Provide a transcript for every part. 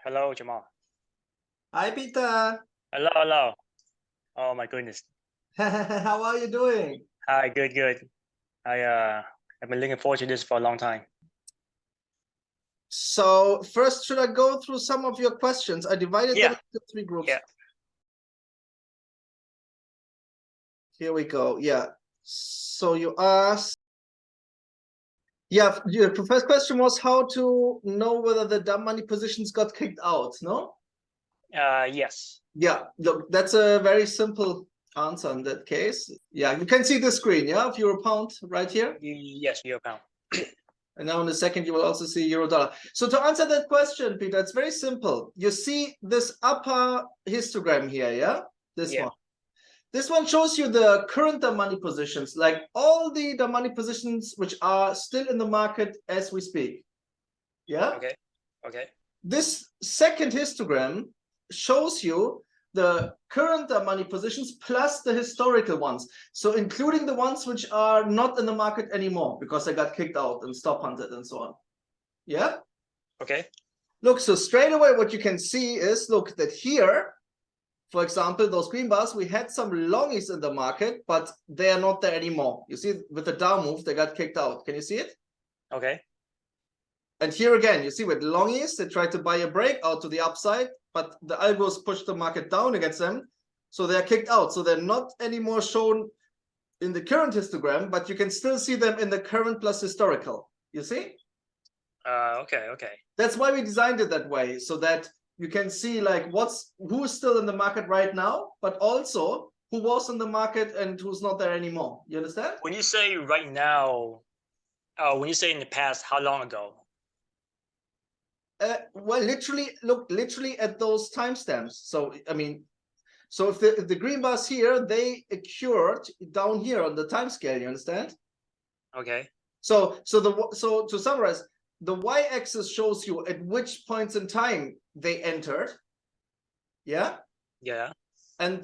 Hello, Jamal. Hi, Peter. Hello, hello. Oh my goodness. How are you doing? Hi, good. I've been looking forward to this for a long time. So first, should I go through some of your questions? I divided them into 3 groups. Yeah. Here we go. Yeah. So you asked. Yeah, the first question was how to know whether the dumb money positions got kicked out, no? Yes. Yeah, look, that's a very simple answer in that case. Yeah, you can see the screen, yeah, of euro pound right here. Yes, euro pound. And now in a second, you will also see euro dollar. So to answer that question, Peter, it's very simple. You see this upper histogram here, yeah? This one. This one shows you the current money positions, like all the money positions which are still in the market as we speak. Yeah? Okay. This second histogram shows you the current money positions plus the historical ones. So including the ones which are not in the market anymore because they got kicked out and stop hunted and so on. Yeah? Okay. Look, so straight away what you can see is, look, that here, for example, those green bars, we had some longies in the market, but they are not there anymore. You see, with the down move, they got kicked out. Can you see it? Okay. And here again, you see with longies, they tried to buy a break out to the upside, but the algos pushed the market down against them. So they're kicked out. So they're not anymore shown in the current histogram, but you can still see them in the current plus historical. You see? Okay. That's why we designed it that way, so that you can see like who's still in the market right now, but also who was in the market and who's not there anymore. You understand? When you say right now, when you say in the past, how long ago? Well, literally at those timestamps. So I mean, so if the green bars here, they occurred down here on the time scale. You understand? Okay. So to summarize, the y-axis shows you at which points in time they entered. Yeah. Yeah. And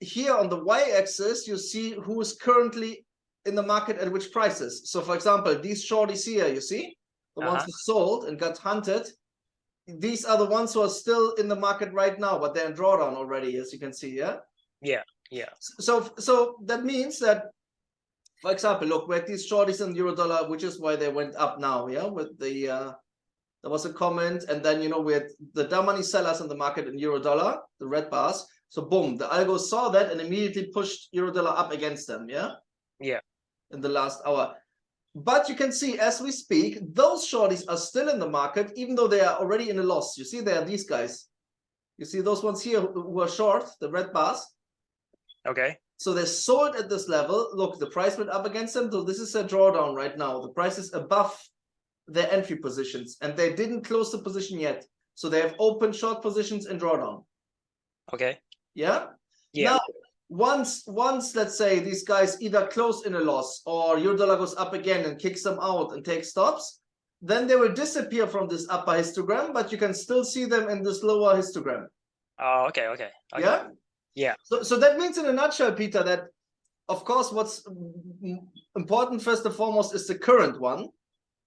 here on the y-axis, you see who is currently in the market at which prices. So for example, these shorties here, you see, the ones who sold and got hunted, these are the ones who are still in the market right now, but they're in drawdown already, as you can see, yeah? Yeah. So that means that, for example, look, we had these shorties in euro dollar, which is why they went up now, yeah? With the there was a comment, and then we had the dumb money sellers in the market in euro dollar, the red bars. So boom, the algo saw that and immediately pushed euro dollar up against them, yeah? Yeah. In the last hour. But you can see as we speak, those shorties are still in the market, even though they are already in a loss. You see, they are these guys. You see those ones here who are short, the red bars. Okay. So they're sold at this level. Look, the price went up against them. So this is a drawdown right now. The price is above their entry positions, and they didn't close the position yet. So they have open short positions in drawdown. Okay. Yeah? Yeah. Now, once let's say these guys either close in a loss or euro dollar goes up again and kicks them out and takes stops, then they will disappear from this upper histogram, but you can still see them in this lower histogram. Oh, okay. Yeah? Yeah. So that means in a nutshell, Peter, that of course what's important first and foremost is the current one,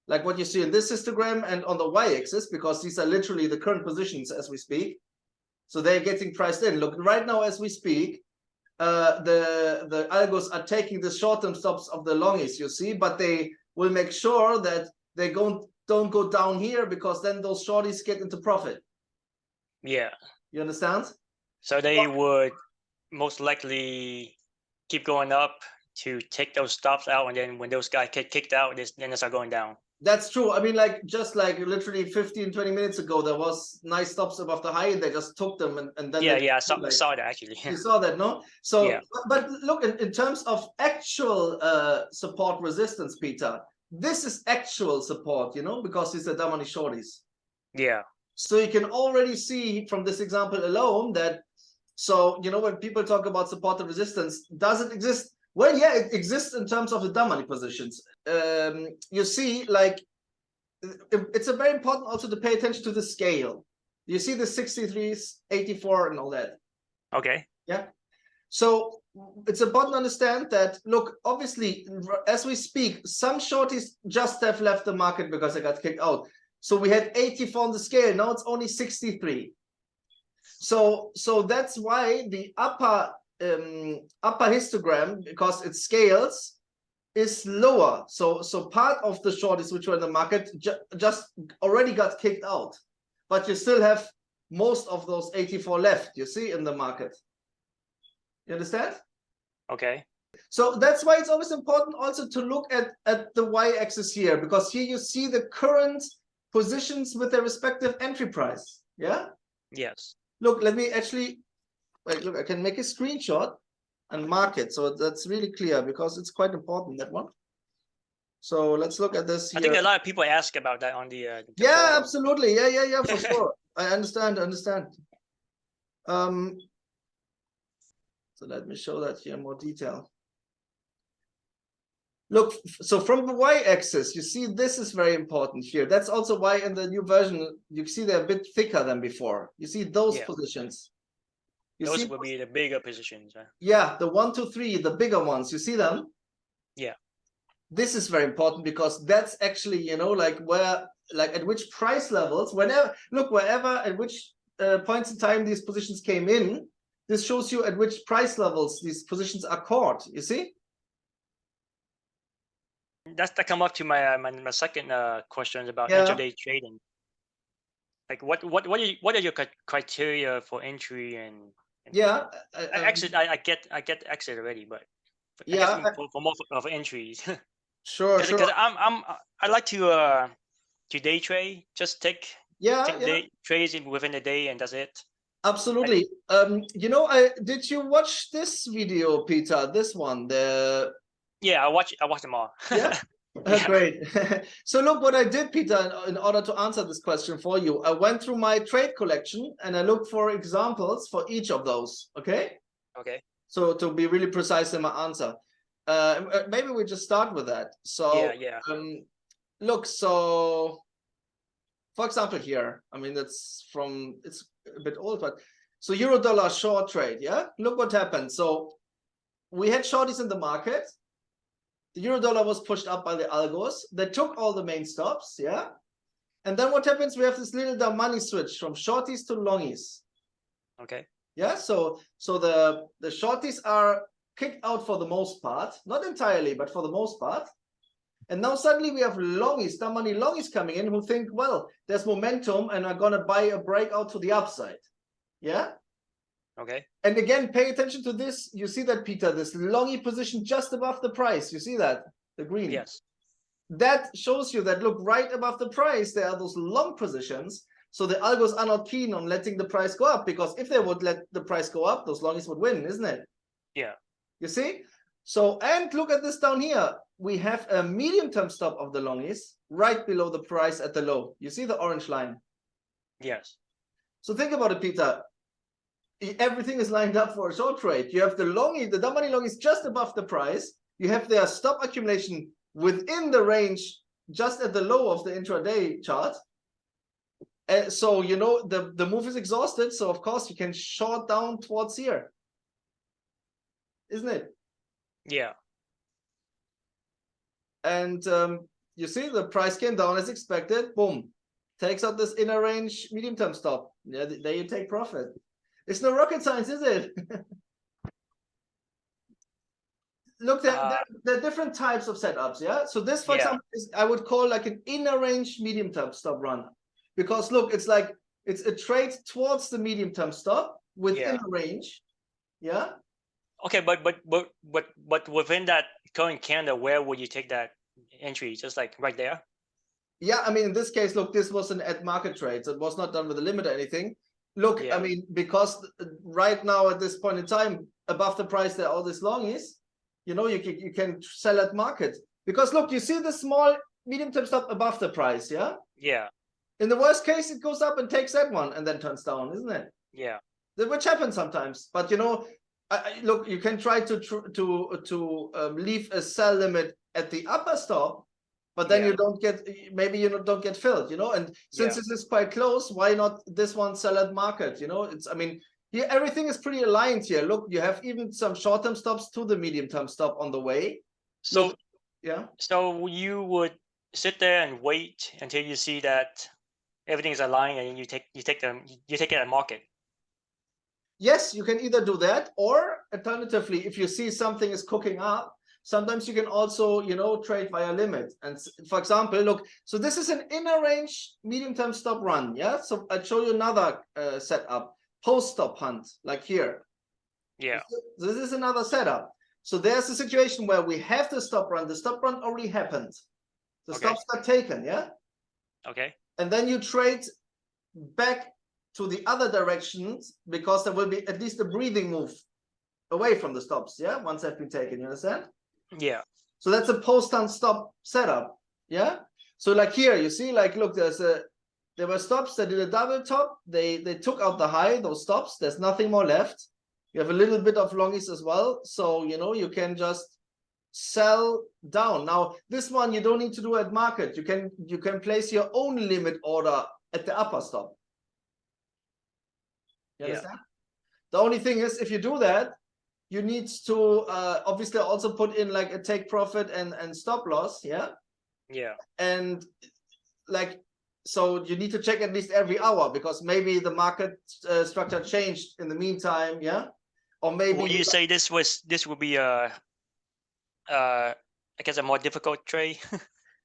like what you see in this histogram and on the y-axis, because these are literally the current positions as we speak. So they're getting priced in. Look, right now as we speak, the algos are taking the short-term stops of the longies, you see, but they will make sure that they don't go down here, because then those shorties get into profit. Yeah. You understand? So they would most likely keep going up to take those stops out, and then when those guys get kicked out, then they start going down. That's true. I mean, just like literally 15, 20 minutes ago, there was nice stops above the high, and they just took them, and then I saw that actually. You saw that, no? So yeah. But look, in terms of actual support resistance, Peter, this is actual support, because it's the dumb money shorties. Yeah. So you can already see from this example alone that, so when people talk about support and resistance, does it exist? Well, yeah, it exists in terms of the dumb money positions. You see, like, it's a very important also to pay attention to the scale. You see the 63s, 84 and all that. Okay. Yeah. So it's important to understand that, look, obviously, as we speak, some shorties just have left the market because they got kicked out. So we had 84 on the scale. Now it's only 63. So that's why the upper histogram, because it scales, is lower. So part of the shorties which were in the market just already got kicked out, but you still have most of those 84 left, you see, in the market. You understand? Okay. So that's why it's always important also to look at the y-axis here, because here you see the current positions with their respective entry price. Yeah. Yes. Look, let me actually wait. Look, I can make a screenshot and mark it, so that's really clear, because it's quite important, that one. So let's look at this here. I think a lot of people ask about that on the yeah, forum. absolutely. Yeah, for sure. I understand. So let me show that here in more detail. Look, so from the y-axis, you see this is very important here. That's also why in the new version, you see they're a bit thicker than before. You see those positions. Those will be the bigger positions. Yeah, the 1, 2, 3, the bigger ones. You see them? Yeah. This is very important, because that's actually, you know, like where, like at which price levels, whenever at which points in time these positions came in, this shows you at which price levels these positions are caught. You see? That come up to my my second question about Yeah. intraday trading. Like what are your criteria for entry and yeah, exit? I get exit already, but yeah, I guess for more of entries. sure. Because I like to day trade, just take day trades within the day, and that's it. Absolutely. You know, did you watch this video, Peter? This one, yeah, I watch them all. Yeah. Great. So look what I did, Peter, in order to answer this question for you. I went through my trade collection and I looked for examples for each of those. Okay. Okay. So to be really precise in my answer, maybe we just start with that. So yeah. Look, so for example here, I mean, it's a bit old, but so euro dollar short trade. Yeah. Look what happened. So we had shorties in the market. The euro dollar was pushed up by the algos. They took all the main stops, yeah. And then what happens? We have this little money switch from shorties to longies. Okay. Yeah. So the shorties are kicked out for the most part, not entirely, but for the most part. And now suddenly we have longies, the money longies coming in, who think, well, there's momentum, and are gonna buy a breakout to the upside. Yeah. Okay. And again, pay attention to this. You see that, Peter, this longy position just above the price. You see that? The green. Yes. That shows you that, look, right above the price, there are those long positions. So the algos are not keen on letting the price go up, because if they would let the price go up, those longies would win, isn't it? Yeah. You see? So, and look at this down here. We have a medium-term stop of the longies right below the price at the low. You see the orange line? Yes. So think about it, Peter. Everything is lined up for a short trade. You have the longie, the money long is just above the price. You have their stop accumulation within the range, just at the low of the intraday chart. And so, you know, the move is exhausted. So of course you can short down towards here, isn't it? Yeah. And you see the price came down as expected. Boom, takes out this inner range medium-term stop. Yeah, there you take profit. It's no rocket science, is it? Look, there are different types of setups, yeah? So this, for example, is, I would call like an inner range medium-term stop run. Because look, it's like, it's a trade towards the medium-term stop within the range, yeah? Okay, but within that current candle, where would you take that entry? Just like right there? Yeah, I mean, in this case, look, this was an at-market trade. So it was not done with a limit or anything. Look, I mean, because right now at this point in time, above the price there all this long is, you know, you can sell at market. Because look, you see the small medium-term stop above the price, yeah? Yeah. In the worst case, it goes up and takes that one and then turns down, isn't it? Yeah. Which happens sometimes. But, you know, look, you can try to leave a sell limit at the upper stop, but then you don't get, maybe you don't get filled, you know. And since this is quite close, why not this one sell at market? You know, it's, I mean, here everything is pretty aligned here. Look, you have even some short-term stops to the medium-term stop on the way. So look, so you would sit there and wait until you see that everything is aligned, and you take it at market? Yes, you can either do that, or alternatively, if you see something is cooking up, sometimes you can also, you know, trade via limit. And for example, look, so this is an inner range medium-term stop run. Yeah, so I'll show you another setup, post-stop hunt, like here. Yeah. This is another setup. So there's a situation where we have the stop run. The stop run already happened. The stops got taken, yeah? Okay. And then you trade back to the other directions, because there will be at least a breathing move away from the stops, yeah, once they've been taken. You understand? Yeah. So that's a post-hunt stop setup, yeah. So like here, you see, like, look, there were stops that did a double top. They took out the high, those stops. There's nothing more left. You have a little bit of longies as well, so you know you can just sell down. Now this one you don't need to do at market. You can place your own limit order at the upper stop. You understand? The only thing is, if you do that, you need to obviously also put in like a take profit and stop loss, yeah. And like, so you need to check at least every hour, because maybe the market structure changed in the meantime, yeah. Or maybe Would you say this would be I guess a more difficult trade?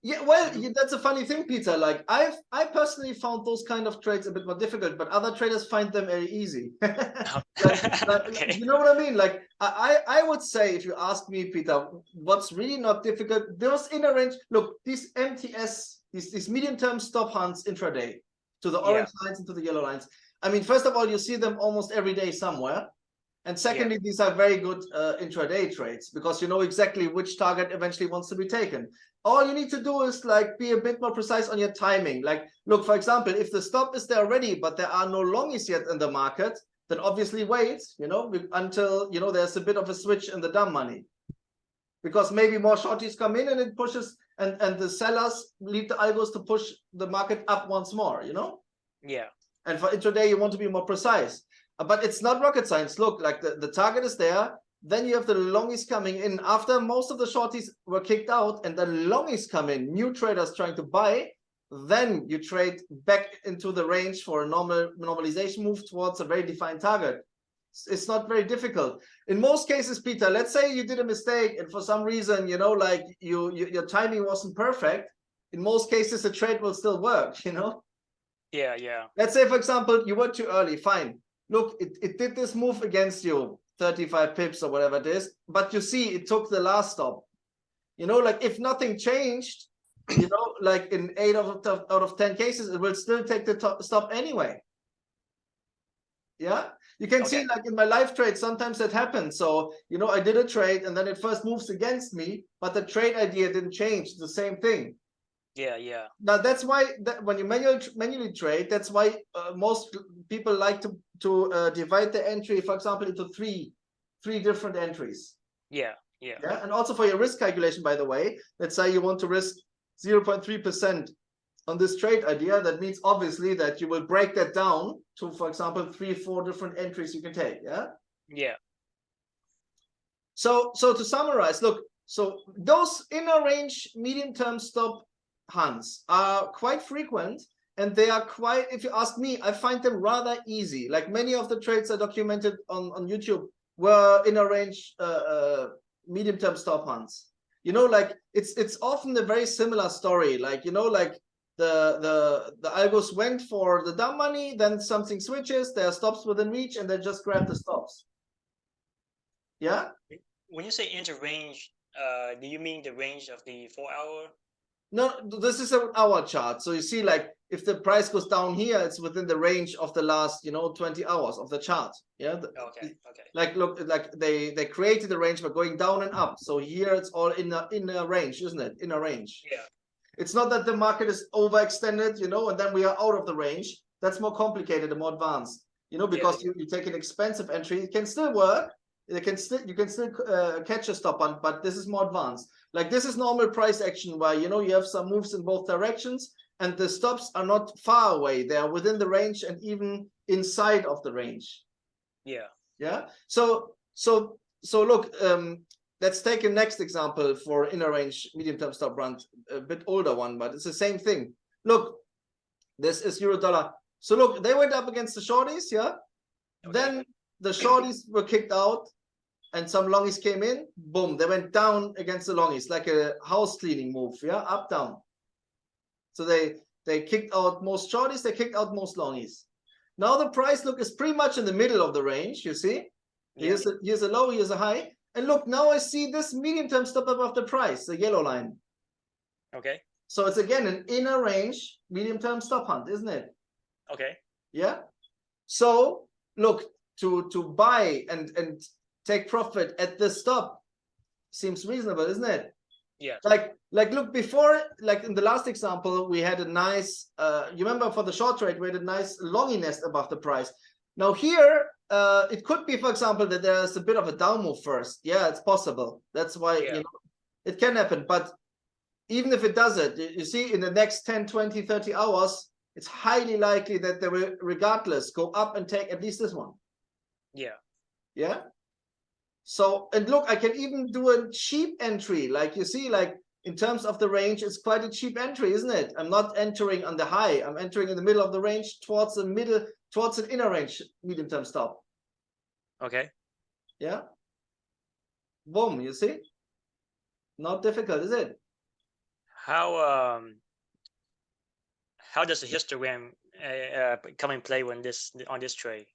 Yeah, well, that's a funny thing, Peter. Like I personally found those kind of trades a bit more difficult, but other traders find them very easy. Okay. You know what I mean? Like I would say, if you ask me, Peter, what's really not difficult, those inner range. Look, these MTS, these medium-term stop hunts intraday, to the orange lines and to the yellow lines. I mean, first of all, you see them almost every day somewhere. And secondly, these are very good intraday trades, because you know exactly which target eventually wants to be taken. All you need to do is like be a bit more precise on your timing. Like, look, for example, if the stop is there already, but there are no longies yet in the market, then obviously wait, you know, until, you know, there's a bit of a switch in the dumb money. Because maybe more shorties come in and it pushes, and the sellers lead the algos to push the market up once more, you know? Yeah. And for intraday, you want to be more precise. But it's not rocket science. Look, like the target is there. Then you have the longies coming in after most of the shorties were kicked out, and the longies come in, new traders trying to buy. Then you trade back into the range for a normalization move towards a very defined target. It's not very difficult. In most cases, Peter, let's say you did a mistake and for some reason, you know, like your timing wasn't perfect. In most cases, the trade will still work, you know? Yeah, yeah. Let's say, for example, you were too early. Fine. Look, it did this move against you, 35 pips or whatever it is, but you see it took the last stop. You know, like if nothing changed, you know, like in 8 out of 10 cases, it will still take the stop anyway. Yeah, you can see like in my live trade, sometimes that happens. So, you know, I did a trade and then it first moves against me, but the trade idea didn't change. It's the same thing. Yeah, yeah. Now that's why when you manually trade, that's why most people like to divide the entry, for example, into three different entries. Yeah, yeah. Yeah, and also for your risk calculation, by the way, let's say you want to risk 0.3% on this trade idea. That means obviously that you will break that down to, for example, 3-4 different entries you can take. Yeah. Yeah. So to summarize, look, so those inner range medium-term stop hunts are quite frequent, and they are quite, if you ask me, I find them rather easy. Like many of the trades are documented on YouTube were inner range medium-term stop hunts. You know, like it's often a very similar story. Like, you know, like the algos went for the dumb money, then something switches, there are stops within reach, and they just grab the stops. Yeah. When you say inter range, do you mean the range of the 4-hour? No, this is an hour chart. So you see, like if the price goes down here, it's within the range of the last, you know, 20 hours of the chart. Yeah. Okay. Like look, like they created the range by going down and up. So here it's all in a range, isn't it? In a range. Yeah. It's not that the market is overextended, you know, and then we are out of the range. That's more complicated and more advanced, you know, because you take an expensive entry. It can still work. You can still catch a stop on, but this is more advanced. Like this is normal price action where, you know, you have some moves in both directions and the stops are not far away. They are within the range and even inside of the range. Yeah. Yeah. So look, let's take a next example for inner range medium-term stop run, a bit older one, but it's the same thing. Look, this is euro dollar. So look, they went up against the shorties, yeah. Okay. Then the shorties were kicked out, and some longies came in. Boom, they went down against the longies, like a house cleaning move, yeah, up down. So they kicked out most shorties, they kicked out most longies. Now the price look is pretty much in the middle of the range. You see, Yeah. here's a low, here's a high. And look, now I see this medium-term stop above the price, the yellow line. Okay. So it's again an inner range medium-term stop hunt, isn't it? Okay. Yeah. So look, to buy and take profit at this stop seems reasonable, isn't it? Yeah. Like look, before, like in the last example, we had a nice you remember for the short trade, we had a nice longy nest above the price. Now here, it could be, for example, that there's a bit of a down move first. Yeah, it's possible. That's why, you know, it can happen. But even if it does it, you see, in the next 10, 20, 30 hours, it's highly likely that they will, regardless, go up and take at least this one. Yeah. Yeah. So, and look, I can even do a cheap entry. Like you see, like in terms of the range, it's quite a cheap entry, isn't it? I'm not entering on the high. I'm entering in the middle of the range towards the middle, towards an inner range medium-term stop. Okay. Yeah. Boom, you see? Not difficult, is it? How does the histogram come in play when on this trade?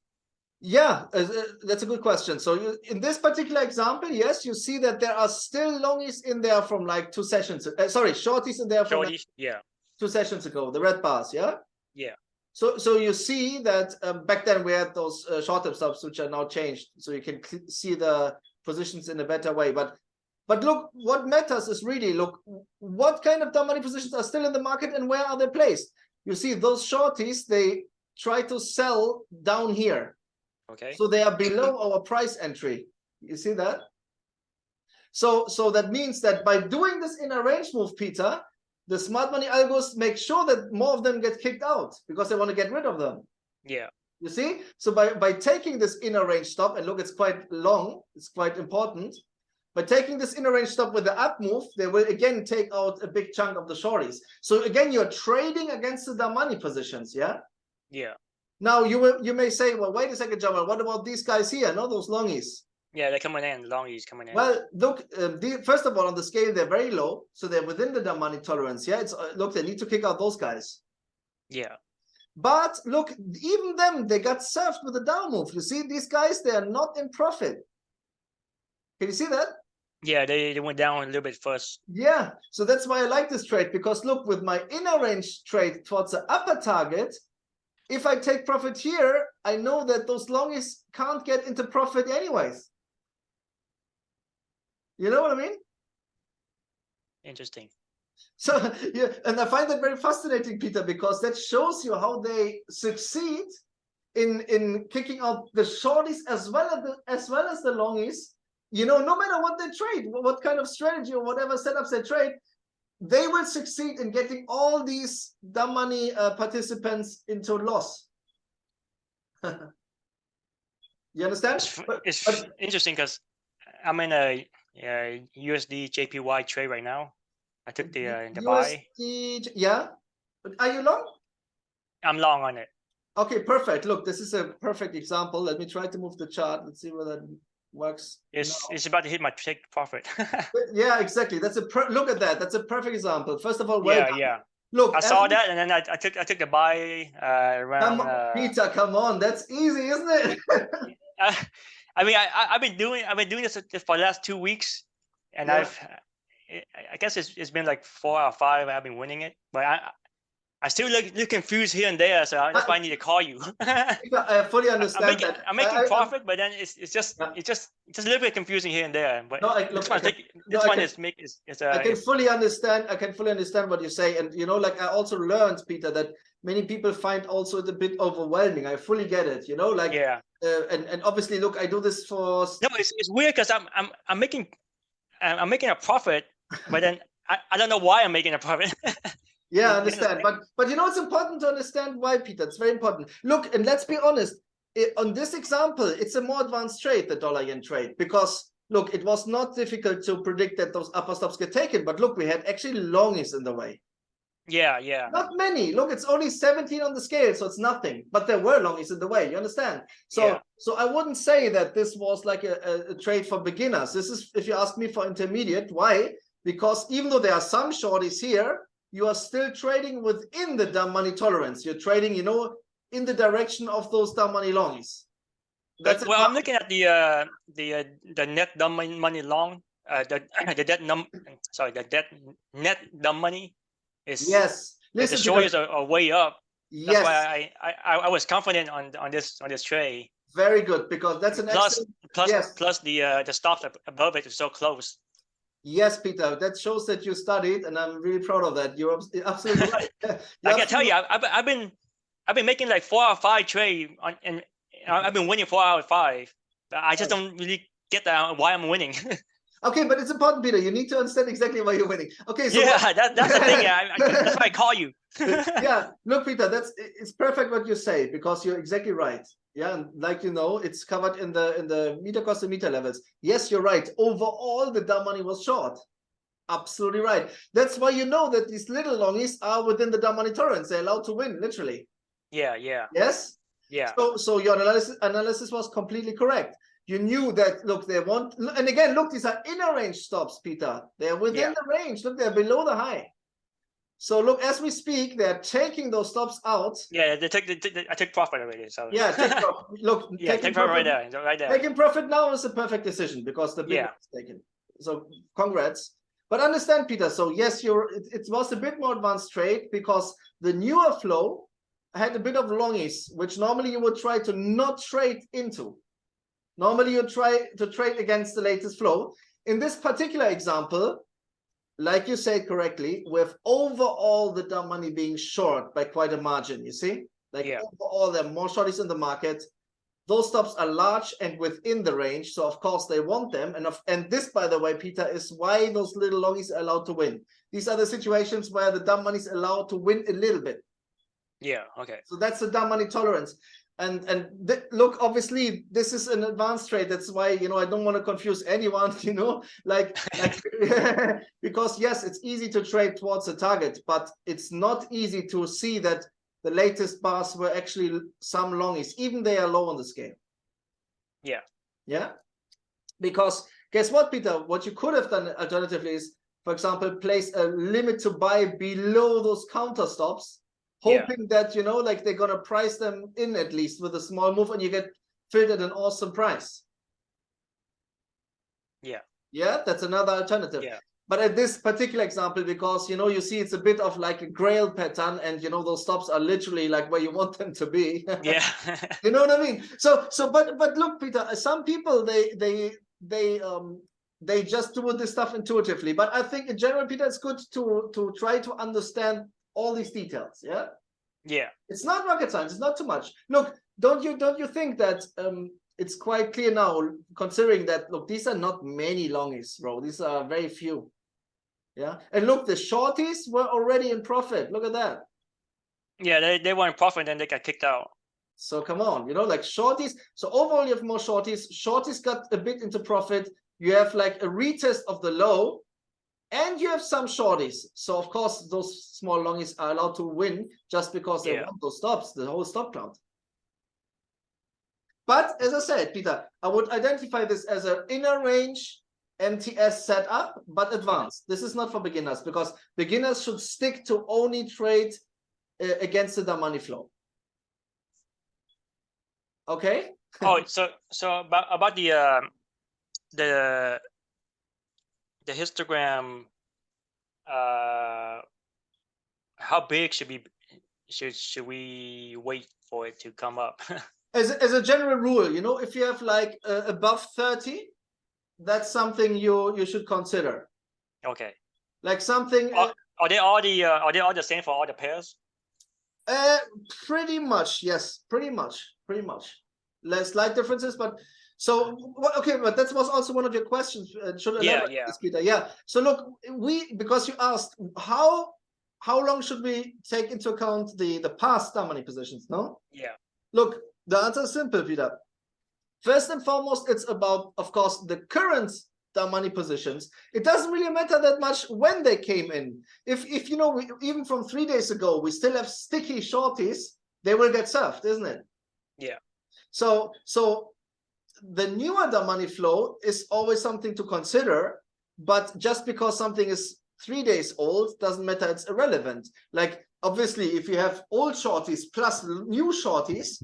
Yeah, that's a good question. So in this particular example, yes, you see that there are still longies in there from like 2 sessions. Sorry, shorties in there from Shorties, like 2 sessions ago. The red bars, yeah. Yeah. So you see that back then we had those short-term stops, which are now changed, so you can see the positions in a better way. But look, what matters is really look what kind of dumb money positions are still in the market and where are they placed. You see those shorties, they try to sell down here. Okay. So they are below our price entry. You see that? So that means that by doing this inner range move, Peter, the smart money algos make sure that more of them get kicked out because they want to get rid of them. Yeah. You see? So by taking this inner range stop, and look, it's quite long, it's quite important. By taking this inner range stop with the up move, they will again take out a big chunk of the shorties. So again, you're trading against the dumb money positions, yeah? Yeah. Now you may say, well, wait a second, Jamal, what about these guys here? No, those longies. Yeah, they're coming in. Longies coming in. Well, look, first of all, on the scale, they're very low, so they're within the dumb money tolerance. Yeah, it's look, they need to kick out those guys. Yeah. But look, even them, they got served with a down move. You see, these guys, they are not in profit. Can you see that? Yeah, they went down a little bit first. Yeah, so that's why I like this trade, because look, with my inner range trade towards the upper target, if I take profit here, I know that those longies can't get into profit anyways. You know what I mean? Interesting. So yeah, and I find that very fascinating, Peter, because that shows you how they succeed in kicking out the shorties as well as the longies. You know, no matter what they trade, what kind of strategy or whatever setups they trade, they will succeed in getting all these dumb money participants into loss. You understand? It's interesting because I'm in a USDJPY trade right now. I took the buy. Yeah. Are you long? I'm long on it. Okay, perfect. Look, this is a perfect example. Let me try to move the chart. Let's see whether it works. It's about to hit my take profit. Yeah, exactly. That's look at that. That's a perfect example. First of all, yeah. Look, I saw that, and then I took the buy around. Peter, come on, that's easy, isn't it? I mean, I've been doing this for the last 2 weeks, and Yeah. I guess it's been like 4 or 5. I've been winning it, but I still look confused here and there, so that's why I need to call you. I fully understand that. I'm making profit, but then it's just a little bit confusing here and there. But no, I can fully understand. I can fully understand what you say, and you know, like I also learned, Peter, that many people find also it a bit overwhelming. I fully get it. You know, like and obviously, look, I do this for. No, it's weird because I'm making a profit, but then I don't know why I'm making a profit. Yeah, I understand. But you know, it's important to understand why, Peter. It's very important. Look, and let's be honest. On this example, it's a more advanced trade, the dollar yen trade, because look, it was not difficult to predict that those upper stops get taken, but look, we had actually longies in the way. Yeah, yeah. Not many. Look, it's only 17 on the scale, so it's nothing. But there were longies in the way. You understand? So, Yeah. so I wouldn't say that this was like a trade for beginners. This is, if you ask me, for intermediate. Why? Because even though there are some shorties here, you are still trading within the dumb money tolerance. You're trading, you know, in the direction of those dumb money longies. That's Well, I'm looking at the net dumb money long. The net dumb money is, yes. the Listen, shorties are way up. That's yes, why I was confident on this trade. very good, because that's an excellent. Yes. Plus the stops above it is so close. Yes, Peter, that shows that you studied, and I'm really proud of that. You're absolutely right. I can tell you, I've been making like 4 out of 5 trade and I've been winning 4 out of 5. I just don't really get that why I'm winning. Okay, but it's important, Peter. You need to understand exactly why you're winning. Okay, so yeah, that's the thing. Yeah, that's why I call you. Yeah, look, Peter, it's perfect what you say, because you're exactly right. Yeah, and like, you know, it's covered in the meter cost and meter levels. Yes, you're right. Overall, the dumb money was short. Absolutely right. That's why you know that these little longies are within the dumb money tolerance. They're allowed to win, literally. Yeah, yeah. Yes. Yeah. So your analysis was completely correct. You knew that, look, they want, and again, look, these are inner range stops, Peter. They're within the range. Look, they're below the high. So look, as we speak, they're taking those stops out. Yeah, I took profit already. So yeah, take profit. Look, yeah, take profit right there, right there. Taking profit now is a perfect decision, because the big is taken. So congrats. But understand, Peter. So yes, it was a bit more advanced trade, because the newer flow had a bit of longies, which normally you would try to not trade into. Normally you try to trade against the latest flow. In this particular example, like you said correctly, with overall the dumb money being short by quite a margin, you see? Like overall, there are more shorties in the market. Those stops are large and within the range, so of course they want them. And this, by the way, Peter, is why those little longies are allowed to win. These are the situations where the dumb money is allowed to win a little bit. Yeah, okay. So that's the dumb money tolerance. And look, obviously, this is an advanced trade. That's why, you know, I don't want to confuse anyone, you know, like because yes, it's easy to trade towards a target, but it's not easy to see that the latest bars were actually some longies, even they are low on the scale. Yeah. Yeah. Because guess what, Peter? What you could have done alternatively is, for example, place a limit to buy below those counter stops, hoping that, you know, like they're going to price them in at least with a small move, and you get filled at an awesome price. Yeah. Yeah, that's another alternative. Yeah. But at this particular example, because, you know, you see it's a bit of like a grail pattern, and, you know, those stops are literally like where you want them to be. Yeah. You know what I mean? But look, Peter, some people, they just do this stuff intuitively. But I think in general, Peter, it's good to try to understand all these details. Yeah. Yeah. It's not rocket science. It's not too much. Look, don't you think that it's quite clear now, considering that, look, these are not many longies, bro. These are very few. Yeah. And look, the shorties were already in profit. Look at that. Yeah, they were in profit, and they got kicked out. So come on, you know, like shorties. So overall, you have more shorties. Shorties got a bit into profit. You have like a retest of the low, and you have some shorties. So of course, those small longies are allowed to win just because they want those stops, the whole stop count. But as I said, Peter, I would identify this as an inner range MTS setup, but advanced. This is not for beginners, because beginners should stick to only trade against the dumb money flow. Okay. Oh, so about the histogram, how big should we wait for it to come up? As a general rule, you know, if you have like above 30, that's something you should consider. Okay. Like something. Are they all the same for all the pairs? Pretty much, yes. Pretty much. Less slight differences, but so okay. But that was also one of your questions. Should elaborate, Peter? Yeah. So look, because you asked how long should we take into account the past dumb money positions? No. Yeah. Look, the answer is simple, Peter. First and foremost, it's about, of course, the current money positions. It doesn't really matter that much when they came in. If you know, even from 3 days ago, we still have sticky shorties, they will get served, isn't it? Yeah. So the newer money flow is always something to consider, but just because something is 3 days old doesn't matter, it's irrelevant. Like, obviously, if you have old shorties plus new shorties,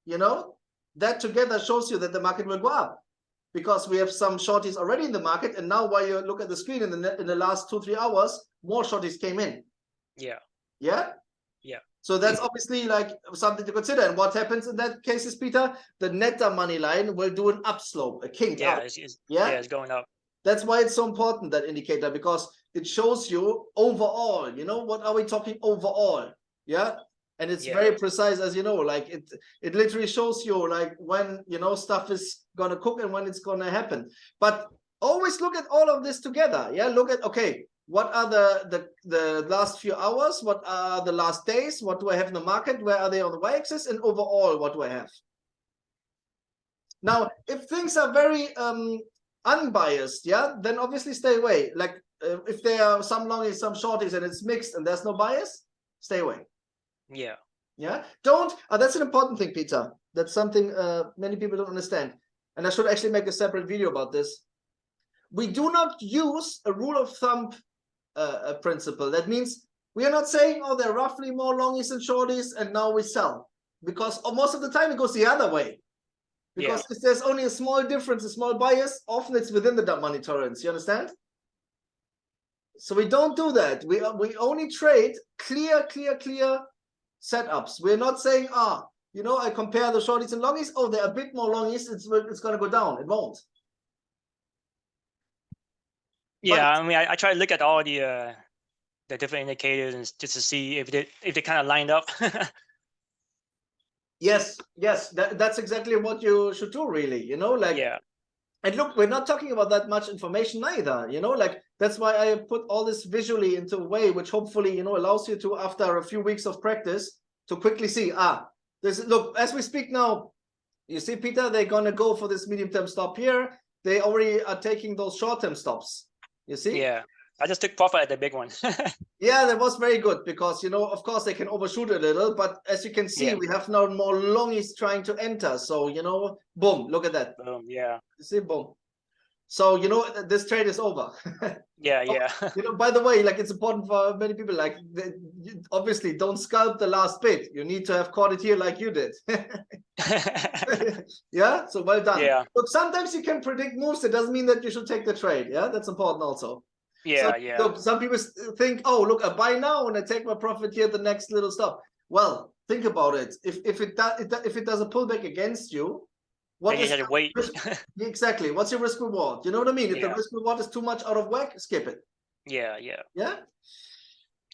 you know, that together shows you that the market will go up, because we have some shorties already in the market, and now while you look at the screen in the last 2-3 hours, more shorties came in. Yeah. Yeah. Yeah. So that's obviously like something to consider. And what happens in that case is, Peter, the net money line will do an upslope, a kink up. It's going up. That's why it's so important, that indicator, because it shows you overall, you know, what are we talking overall? Yeah. And it's very precise, as you know, like it literally shows you like when, you know, stuff is going to cook and when it's going to happen. But always look at all of this together. Yeah. Look at, okay, what are the last few hours? What are the last days? What do I have in the market? Where are they on the y-axis? And overall, what do I have? Now, if things are very unbiased, yeah, then obviously stay away. Like if there are some longies, some shorties, and it's mixed and there's no bias, stay away. Yeah. Yeah. Don't. That's an important thing, Peter. That's something many people don't understand. And I should actually make a separate video about this. We do not use a rule of thumb principle. That means we are not saying, oh, they're roughly more longies and shorties, and now we sell. Because most of the time it goes the other way. Because if there's only a small difference, a small bias, often it's within the money tolerance. You understand? So we don't do that. We only trade clear setups. We're not saying, you know, I compare the shorties and longies. Oh, they're a bit more longies. It's going to go down. It won't. Yeah, I mean, I try to look at all the different indicators and just to see if they kind of lined up. Yes, that's exactly what you should do, really. You know, like, and look, we're not talking about that much information either. You know, like that's why I put all this visually into a way which hopefully, you know, allows you to, after a few weeks of practice, to quickly see, this, look, as we speak now, you see, Peter, they're gonna go for this medium-term stop here. They already are taking those short-term stops. You see? Yeah, I just took profit at the big one. Yeah, that was very good, because, you know, of course they can overshoot a little, but as you can see, we have now more longies trying to enter. So, you know, boom, look at that. Boom, yeah. You see, boom. So, you know, this trade is over. Yeah. You know, by the way, like, it's important for many people, like, obviously don't scalp the last bit. You need to have caught it here like you did. Yeah, so well done. Yeah. Look, sometimes you can predict moves. It doesn't mean that you should take the trade. Yeah, that's important also. Yeah. Look, some people think, oh, look, I buy now and I take my profit here, the next little stop. Well, think about it. If it does a pullback against you, what is your wait? Exactly. What's your risk reward? You know what I mean? If the risk reward is too much out of whack, skip it. Yeah.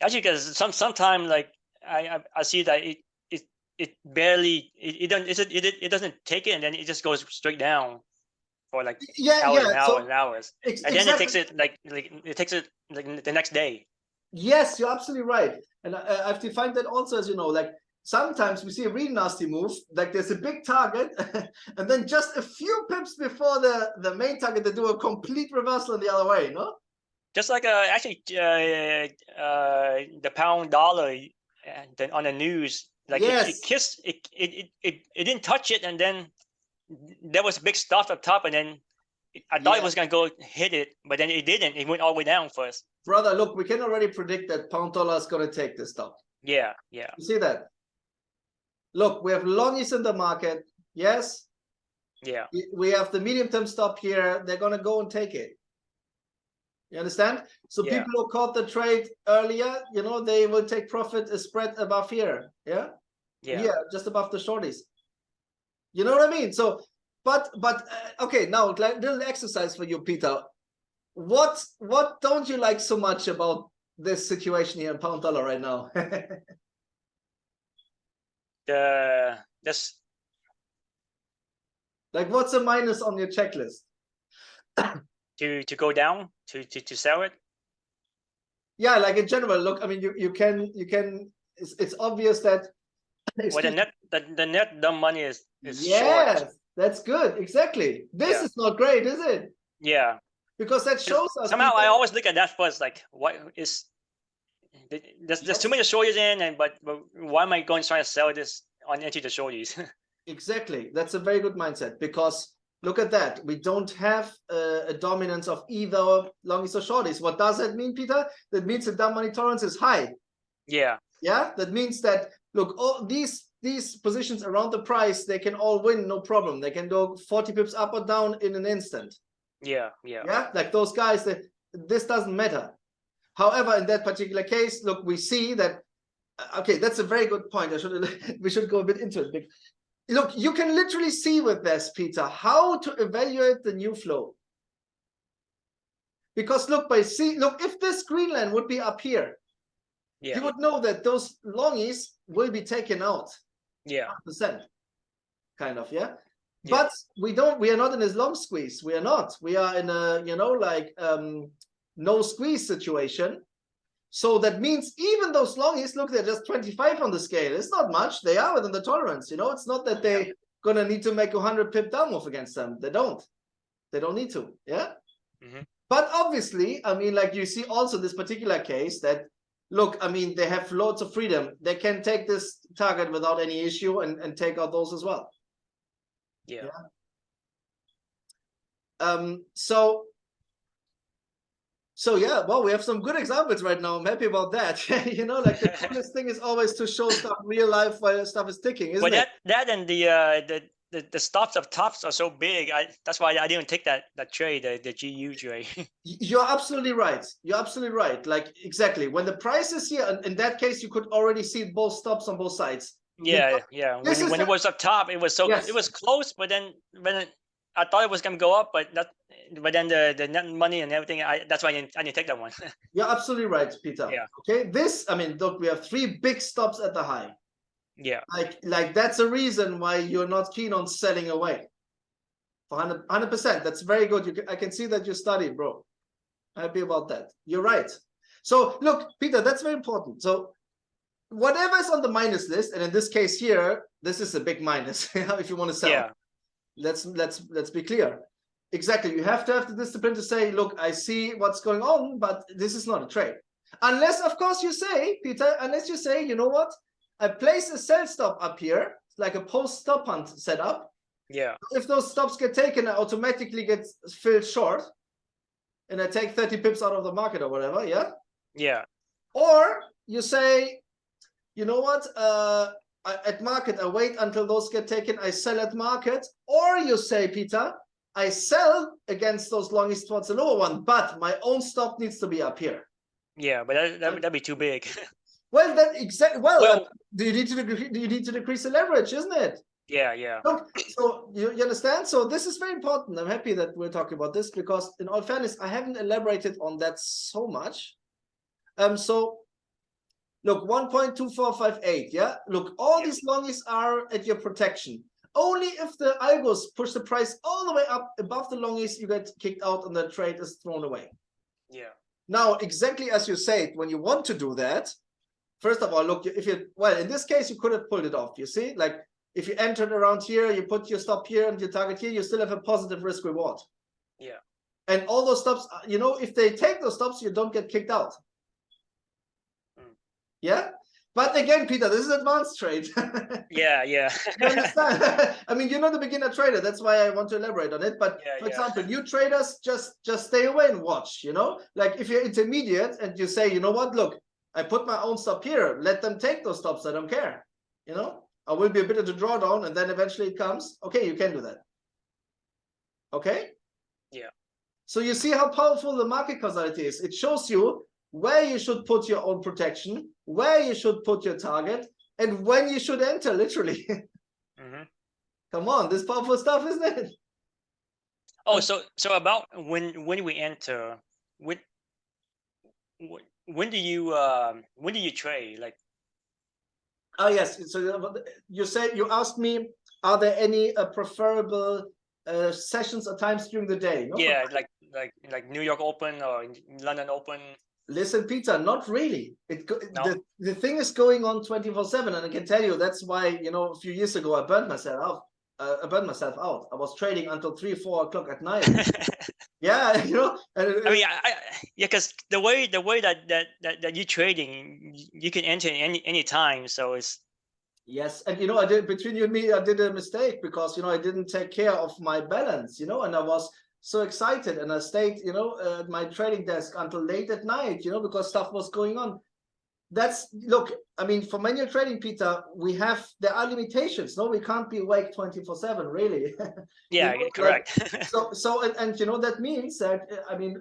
Actually, because sometimes like I see that it barely it doesn't take it, and then it just goes straight down for like hours and hours. And then it takes it like the next day. Yes, you're absolutely right. And I've defined that also as, you know, like sometimes we see a really nasty move, like there's a big target, and then just a few pips before the main target, they do a complete reversal in the other way, no? Just like actually the pound dollar on the news, like it kissed it didn't touch it, and then there was big stuff up top, and then I thought it was gonna go hit it, but then it didn't. It went all the way down first. Brother, look, we can already predict that pound dollar is gonna take this stop. Yeah. You see that? Look, we have longies in the market. Yes. Yeah. We have the medium-term stop here. They're gonna go and take it. You understand? So people who caught the trade earlier, you know, they will take profit a spread above here. Yeah. Just above the shorties. You know what I mean? So, but okay, now like little exercise for you, Peter. What don't you like so much about this situation here in pound dollar right now? Just like, what's a minus on your checklist? to go down, to sell it. Yeah, like in general. Look, I mean, you can. It's obvious that. Well, the net dumb money is yes. short. That's good. Exactly. This is not great, is it? Yeah. Because that shows us somehow I always look at that first, like what is there's too many shorties in, but why am I going to try to sell this into the shorties? Exactly. That's a very good mindset, because look at that. We don't have a dominance of either longies or shorties. What does that mean, Peter? That means the dumb money tolerance is high. Yeah. Yeah. That means that, look, all these positions around the price, they can all win, no problem. They can go 40 pips up or down in an instant. Yeah. Yeah. Yeah. Like those guys, that this doesn't matter. However, in that particular case, look, we see that, okay, that's a very good point. We should go a bit into it. Look, you can literally see with this, Peter, how to evaluate the new flow. Because look, if this green line would be up here, you would know that those longies will be taken out. Yeah. 100%, kind of, yeah. But we are not in this long squeeze. We are not. We are in a, like no squeeze situation. So that means even those longies, look, they're just 25 on the scale. It's not much. They are within the tolerance. It's not that they're gonna need to make a 100 pip down move against them. They don't need to. Yeah. But obviously, I mean, like you see also this particular case that, look, I mean, they have loads of freedom. They can take this target without any issue and take out those as well. Yeah. So yeah, well, we have some good examples right now. I'm happy about that. Like the coolest thing is always to show stuff real life while stuff is ticking, isn't it? That and the stops of tops are so big. That's why I didn't take that trade, the GU trade. You're absolutely right. You're absolutely right. Like exactly when the price is here, in that case, you could already see both stops on both sides. Yeah, yeah. When it was up top, it was it was close, but then when I thought it was gonna go up, but then the net money and everything, that's why I didn't take that one. You're absolutely right, Peter. Yeah. Okay. I mean, look, we have 3 big stops at the high. Yeah. Like that's a reason why you're not keen on selling away. 100%. That's very good. I can see that you studied, bro. Happy about that. You're right. So look, Peter, that's very important. So whatever is on the minus list, and in this case here, this is a big minus. If you want to sell. Yeah. Let's be clear. Exactly. You have to have the discipline to say, look, I see what's going on, but this is not a trade. Unless, of course, you say, Peter, you know what? I place a sell stop up here, like a post stop hunt setup. Yeah. If those stops get taken, I automatically get filled short, and I take 30 pips out of the market or whatever. Yeah. Yeah. Or you say, you know what? At market, I wait until those get taken. I sell at market. Or you say, Peter, I sell against those longies towards the lower one, but my own stop needs to be up here. Yeah, but that'd be too big. Well, that exactly. Well, do you need to decrease the leverage, isn't it? Yeah, yeah. Look, so you understand? So this is very important. I'm happy that we're talking about this because, in all fairness, I haven't elaborated on that so much. So look, 1.2458. Yeah. Look, all these longies are at your protection. Only if the algos push the price all the way up above the longies, you get kicked out and the trade is thrown away. Yeah. Now, exactly as you said, when you want to do that, first of all, look, in this case, you could have pulled it off. You see, like if you entered around here, you put your stop here and your target here, you still have a positive risk reward. Yeah. And all those stops, if they take those stops, you don't get kicked out. Yeah. But again, Peter, this is advanced trade. Yeah, yeah. You understand? I mean, you're not a beginner trader. That's why I want to elaborate on it. But for example, you traders just stay away and watch, like if you're intermediate and you say, you know what, look, I put my own stop here. Let them take those stops. I don't care. I will be a bit of a drawdown and then eventually it comes. Okay, you can do that. Okay? Yeah. So you see how powerful the market causality is. It shows you where you should put your own protection, where you should put your target, and when you should enter, literally. Come on, this powerful stuff, isn't it? Oh, so about when we enter, when do you trade? Like, oh yes, so you asked me, are there any preferable sessions or times during the day? No? Yeah, like New York Open or London Open. Listen, Peter, not really. The thing is going on 24/7, and I can tell you that's why a few years ago I burned myself out. I burned myself out. I was trading until 3, 4 o'clock at night. Yeah, you know. I mean, yeah, because the way that you trading, you can enter any time, so it's. Yes, and you know, I did, between you and me, I did a mistake because, you know, I didn't take care of my balance, you know, and I was so excited, and I stayed, you know, at my trading desk until late at night, you know, because stuff was going on. That's, look, I mean, for manual trading, Peter, there are limitations. No, we can't be awake 24/7, really. Yeah, you know, correct. Like, and you know, that means that, I mean,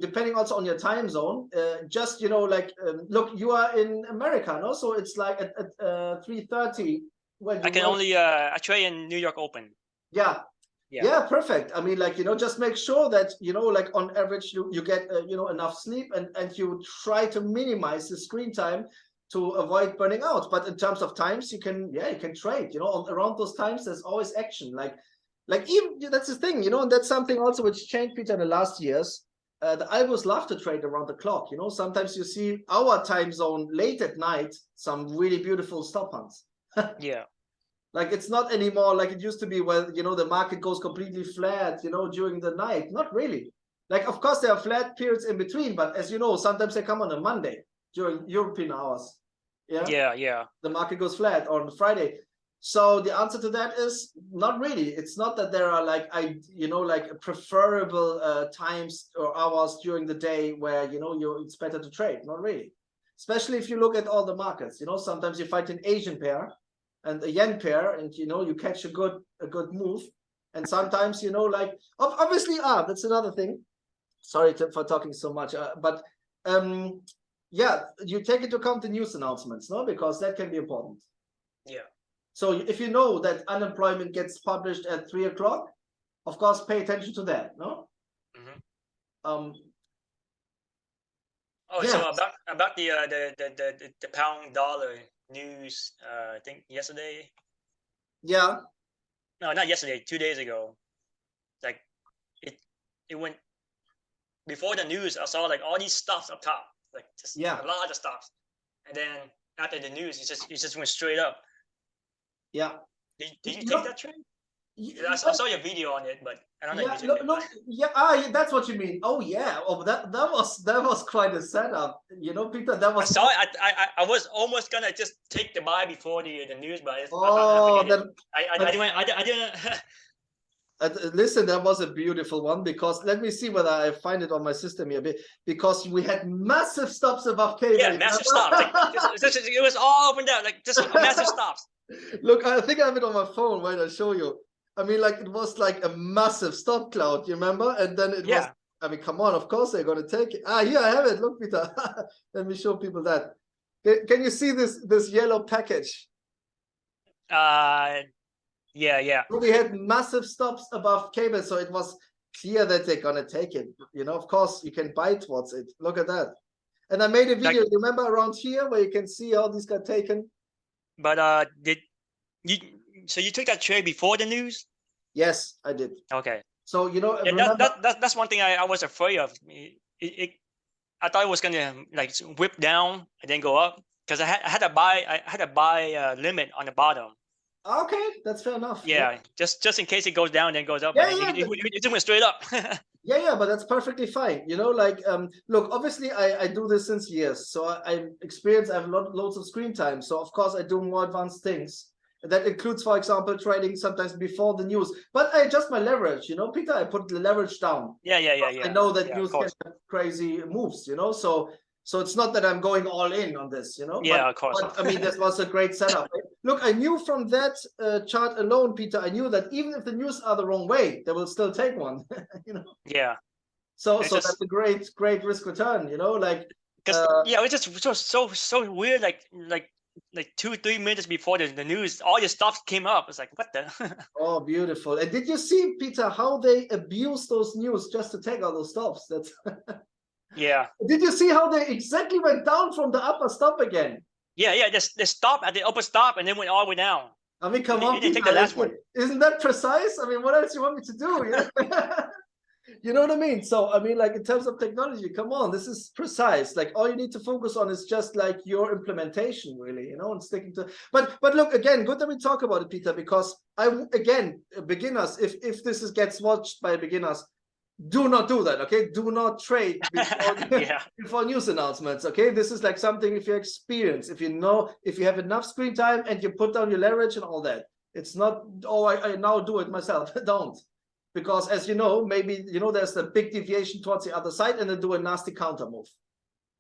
depending also on your time zone, just, you know, like, look, you are in America, no? So it's like at 3:30 when you I can only I trade in New York Open. Yeah, perfect. I mean, like, you know, just make sure that, you know, like on average you get you know, enough sleep, and you try to minimize the screen time to avoid burning out. But in terms of times, you can trade, you know, around those times there's always action. Like even that's the thing, you know, and that's something also which changed, Peter, in the last years. The Albus love to trade around the clock, you know. Sometimes you see our time zone late at night, some really beautiful stop hunts. Yeah. Like, it's not anymore like it used to be, where, you know, the market goes completely flat, you know, during the night. Not really. Like, of course, there are flat periods in between, but as you know, sometimes they come on a Monday during European hours. Yeah. The market goes flat on Friday. So the answer to that is not really. It's not that there are like, you know, like preferable times or hours during the day where, you know, it's better to trade. Not really. Especially if you look at all the markets, you know, sometimes you find an Asian pair and a yen pair, and, you know, you catch a good move. And sometimes, you know, like, obviously, that's another thing. Sorry for talking so much, but yeah, you take into account the news announcements, no, because that can be important. Yeah. So if you know that unemployment gets published at 3 o'clock, of course, pay attention to that, no? Oh, yeah. So about the pound dollar news, I think yesterday. Yeah. No, not yesterday. 2 days ago. Like, it went before the news. I saw like all these stuffs up top, like just a lot of stuff, and then after the news, it just went straight up. Yeah. Did you take that trade? I saw your video on it, but I don't know if you took it. Yeah, that's what you mean. Oh yeah, that was quite a setup, you know, Peter. That was. I saw it. I was almost gonna just take the buy before the news, but I didn't. Listen, that was a beautiful one, because let me see whether I find it on my system here, because we had massive stops above cable. Yeah, massive stops. Like, it was all up and down, like just massive stops. Look, I think I have it on my phone. Wait, I'll show you. I mean, like, it was like a massive stop cloud, you remember? And then it was, I mean, come on, of course they're going to take it. Here I have it. Look, Peter. Let me show people that. Can you see this yellow package? Yeah. We had massive stops above cable, so it was clear that they're going to take it. You know, of course, you can buy towards it. Look at that. And I made a video, you remember, around here, where you can see how these got taken? But so you took that trade before the news? Yes, I did. Okay. So, you know, that's one thing I was afraid of. I thought it was gonna like whip down and then go up, because I had a buy limit on the bottom. Okay, that's fair enough. Yeah, just in case it goes down and then goes up. Yeah, it just went straight up. Yeah, but that's perfectly fine. You know, like, look, obviously I do this since years, so I have loads of screen time. So of course I do more advanced things. That includes, for example, trading sometimes before the news. But I adjust my leverage, you know, Peter. I put the leverage down. Yeah. I know that news can have crazy moves, you know, so it's not that I'm going all in on this, you know. Yeah, of course. But I mean, this was a great setup. Look, I knew from that chart alone, Peter, I knew that even if the news are the wrong way, they will still take one, you know. Yeah. So that's a great risk return, you know, like. Because it's just so weird, like 2-3 minutes before the news, all your stuff came up. It's like, what the? Oh, beautiful. And did you see, Peter, how they abuse those news just to take all those stops? That's. Yeah. Did you see how they exactly went down from the upper stop again? Yeah. They stopped at the upper stop and then went all the way down. I mean, come on, you didn't take the last one. Isn't that precise? I mean, what else you want me to do? Yeah. You know what I mean? So I mean, like in terms of technology, come on, this is precise. Like all you need to focus on is just like your implementation, really, you know, and sticking to. But look, again, good that we talk about it, Peter, because again, beginners, if this gets watched by beginners, do not do that, okay? Do not trade before, before news announcements, okay? This is like something if you experience, if you know, if you have enough screen time and you put down your leverage and all that. It's not, oh, I now do it myself. Don't. Because as you know, maybe, you know, there's a big deviation towards the other side and then do a nasty counter move.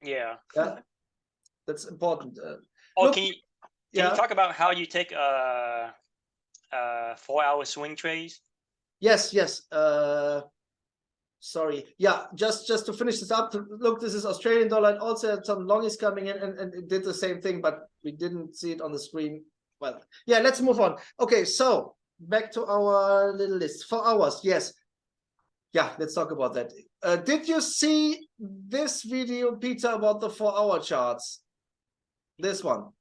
Yeah. That's important. Look, can you talk about how you take 4-hour swing trades? Yes. Sorry. Yeah, just to finish this up, look, this is Australian dollar, and also had some longies coming in and it did the same thing, but we didn't see it on the screen. Well, yeah, let's move on. Okay, so back to our little list. 4 hours, yes. Yeah, let's talk about that. Did you see this video, Peter, about the 4-hour charts? This one.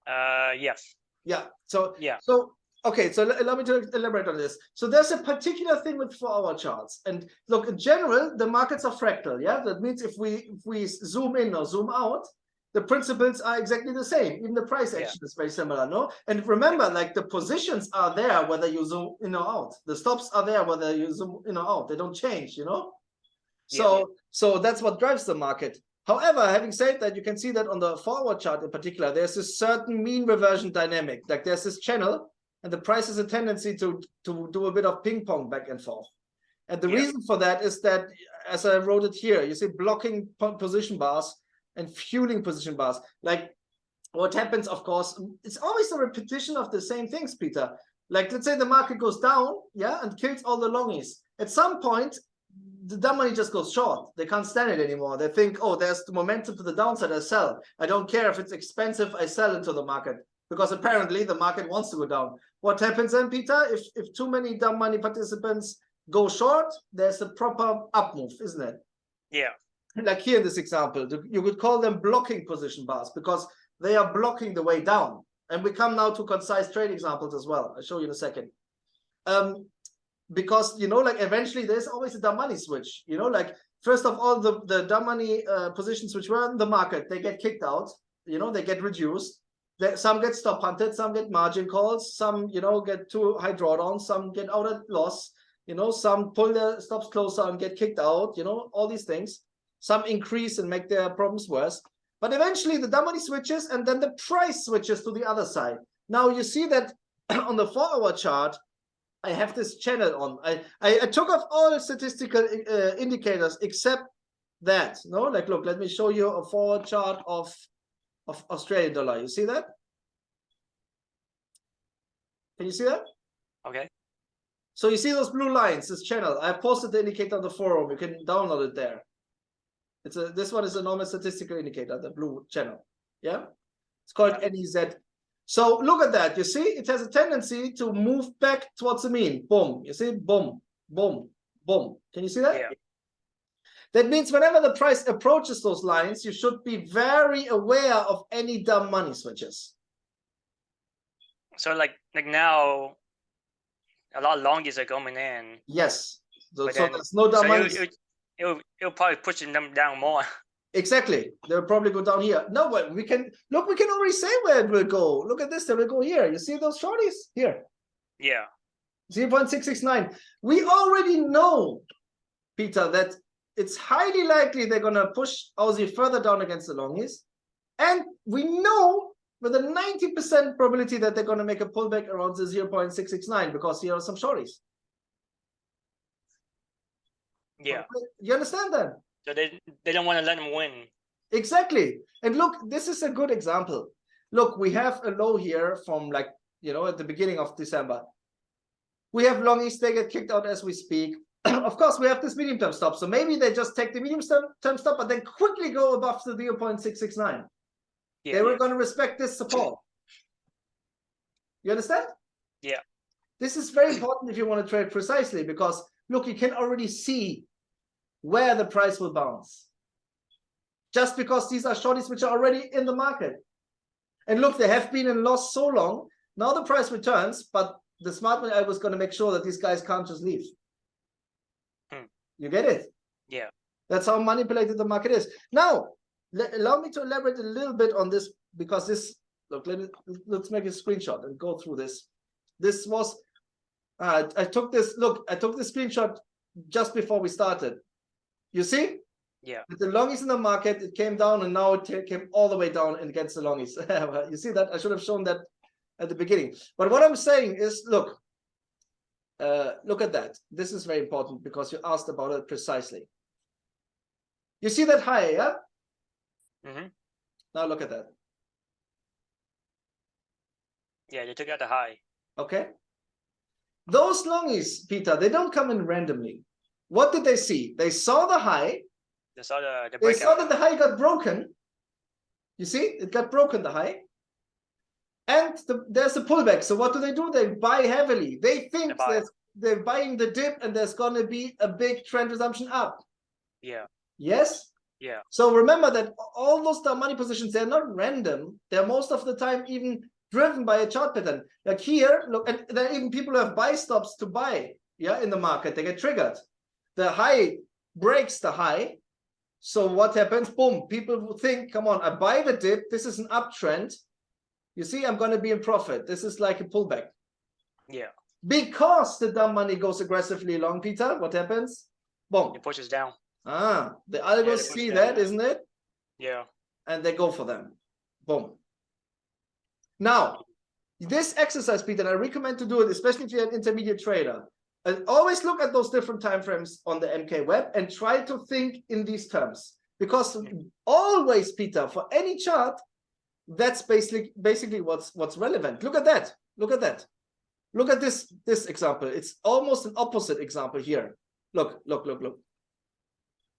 Yes. Yeah. So okay, so let me elaborate on this. So there's a particular thing with 4-hour charts, and look, in general, the markets are fractal. Yeah, that means if we zoom in or zoom out, the principles are exactly the same. Even the price action is very similar, no? And remember, like the positions are there whether you zoom in or out. The stops are there whether you zoom in or out. They don't change, you know? So that's what drives the market. However, having said that, you can see that on the 4-hour chart in particular, there's a certain mean reversion dynamic. Like there's this channel, and the price has a tendency to do a bit of ping pong back and forth. And the reason for that is that, as I wrote it here, you see blocking position bars and fueling position bars. Like what happens, of course, it's always a repetition of the same things, Peter. Like let's say the market goes down, and kills all the longies. At some point, the dumb money just goes short. They can't stand it anymore. They think, oh, there's the momentum to the downside, I sell. I don't care if it's expensive, I sell into the market. Because apparently the market wants to go down. What happens then, Peter? If too many dumb money participants go short, there's a proper up move, isn't it? Yeah. Like here in this example, you could call them blocking position bars because they are blocking the way down. And we come now to concise trade examples as well. I'll show you in a second. Because, you know, like eventually there's always a dumb money switch. You know, like first of all, the dumb money positions which were in the market, they get kicked out. You know, they get reduced. Some get stop hunted, some get margin calls, some, you know, get too high drawdowns, some get out at loss, you know, some pull their stops closer and get kicked out, you know, all these things. Some increase and make their problems worse. But eventually the dumb money switches and then the price switches to the other side. Now you see that on the 4-hour chart, I have this channel on. I took off all statistical indicators except that. No, like look, let me show you a forward chart of Australian dollar. You see that? Can you see that? Okay. So you see those blue lines, this channel. I posted the indicator on the forum. You can download it there. This one is a normal statistical indicator, the blue channel. Yeah, it's called NEZ. So look at that. You see, it has a tendency to move back towards the mean. Boom. You see, boom, boom, boom. Can you see that? Yeah. That means whenever the price approaches those lines, you should be very aware of any dumb money switches. So like now, a lot of longies are going in. Yes. So there's no dumb money. It'll probably push them down more. Exactly. They'll probably go down here. No, but we can already say where it will go. Look at this. They will go here. You see those shorties? Here. Yeah. 0.669. We already know, Peter, that it's highly likely they're going to push Aussie further down against the longies. And we know with a 90% probability that they're going to make a pullback around the 0.669 because here are some shorties. Yeah. You understand that? So they don't want to let them win. Exactly. And look, this is a good example. Look, we have a low here from like, you know, at the beginning of December. We have longies, they get kicked out as we speak. Of course, we have this medium-term stop. So maybe they just take the medium-term stop, but then quickly go above the 0.669. Yeah, they were going to respect this support. You understand? Yeah. This is very important if you want to trade precisely because, look, you can already see where the price will bounce. Just because these are shorties which are already in the market. And look, they have been in loss so long. Now the price returns, but the smart money, I was going to make sure that these guys can't just leave. You get it? Yeah. That's how manipulated the market is. Now, allow me to elaborate a little bit on this, because this, look, let's make a screenshot and go through this. This was, I took this screenshot just before we started. You see? Yeah. With the longies in the market, it came down, and now it came all the way down against the longies. You see that? I should have shown that at the beginning. But what I'm saying is, look at that. This is very important because you asked about it precisely. You see that high, yeah? Mm-hmm. Now look at that. Yeah, they took out the high. Okay. Those longies, Peter, they don't come in randomly. What did they see? They saw the high. They saw the breakout. They saw that the high got broken. You see, it got broken, the high. And there's a pullback. So what do? They buy heavily. They think they're buying the dip, and there's going to be a big trend resumption up. Yeah. Yes? Yeah. So remember that all those money positions, they're not random. They're most of the time even driven by a chart pattern. Like here, look, and there are even people who have buy stops to buy, yeah, in the market. They get triggered. The high breaks the high. So what happens? Boom. People will think, come on, I buy the dip. This is an uptrend. You see, I'm going to be in profit. This is like a pullback. Yeah. Because the dumb money goes aggressively long, Peter, what happens? Boom. It pushes down. The algos see that, isn't it? Yeah. And they go for them. Boom. Now, this exercise, Peter, and I recommend to do it, especially if you're an intermediate trader. And always look at those different time frames on the MK web and try to think in these terms. Because always, Peter, for any chart, that's basically what's relevant. Look at that. Look at that. Look at this example. It's almost an opposite example here. Look.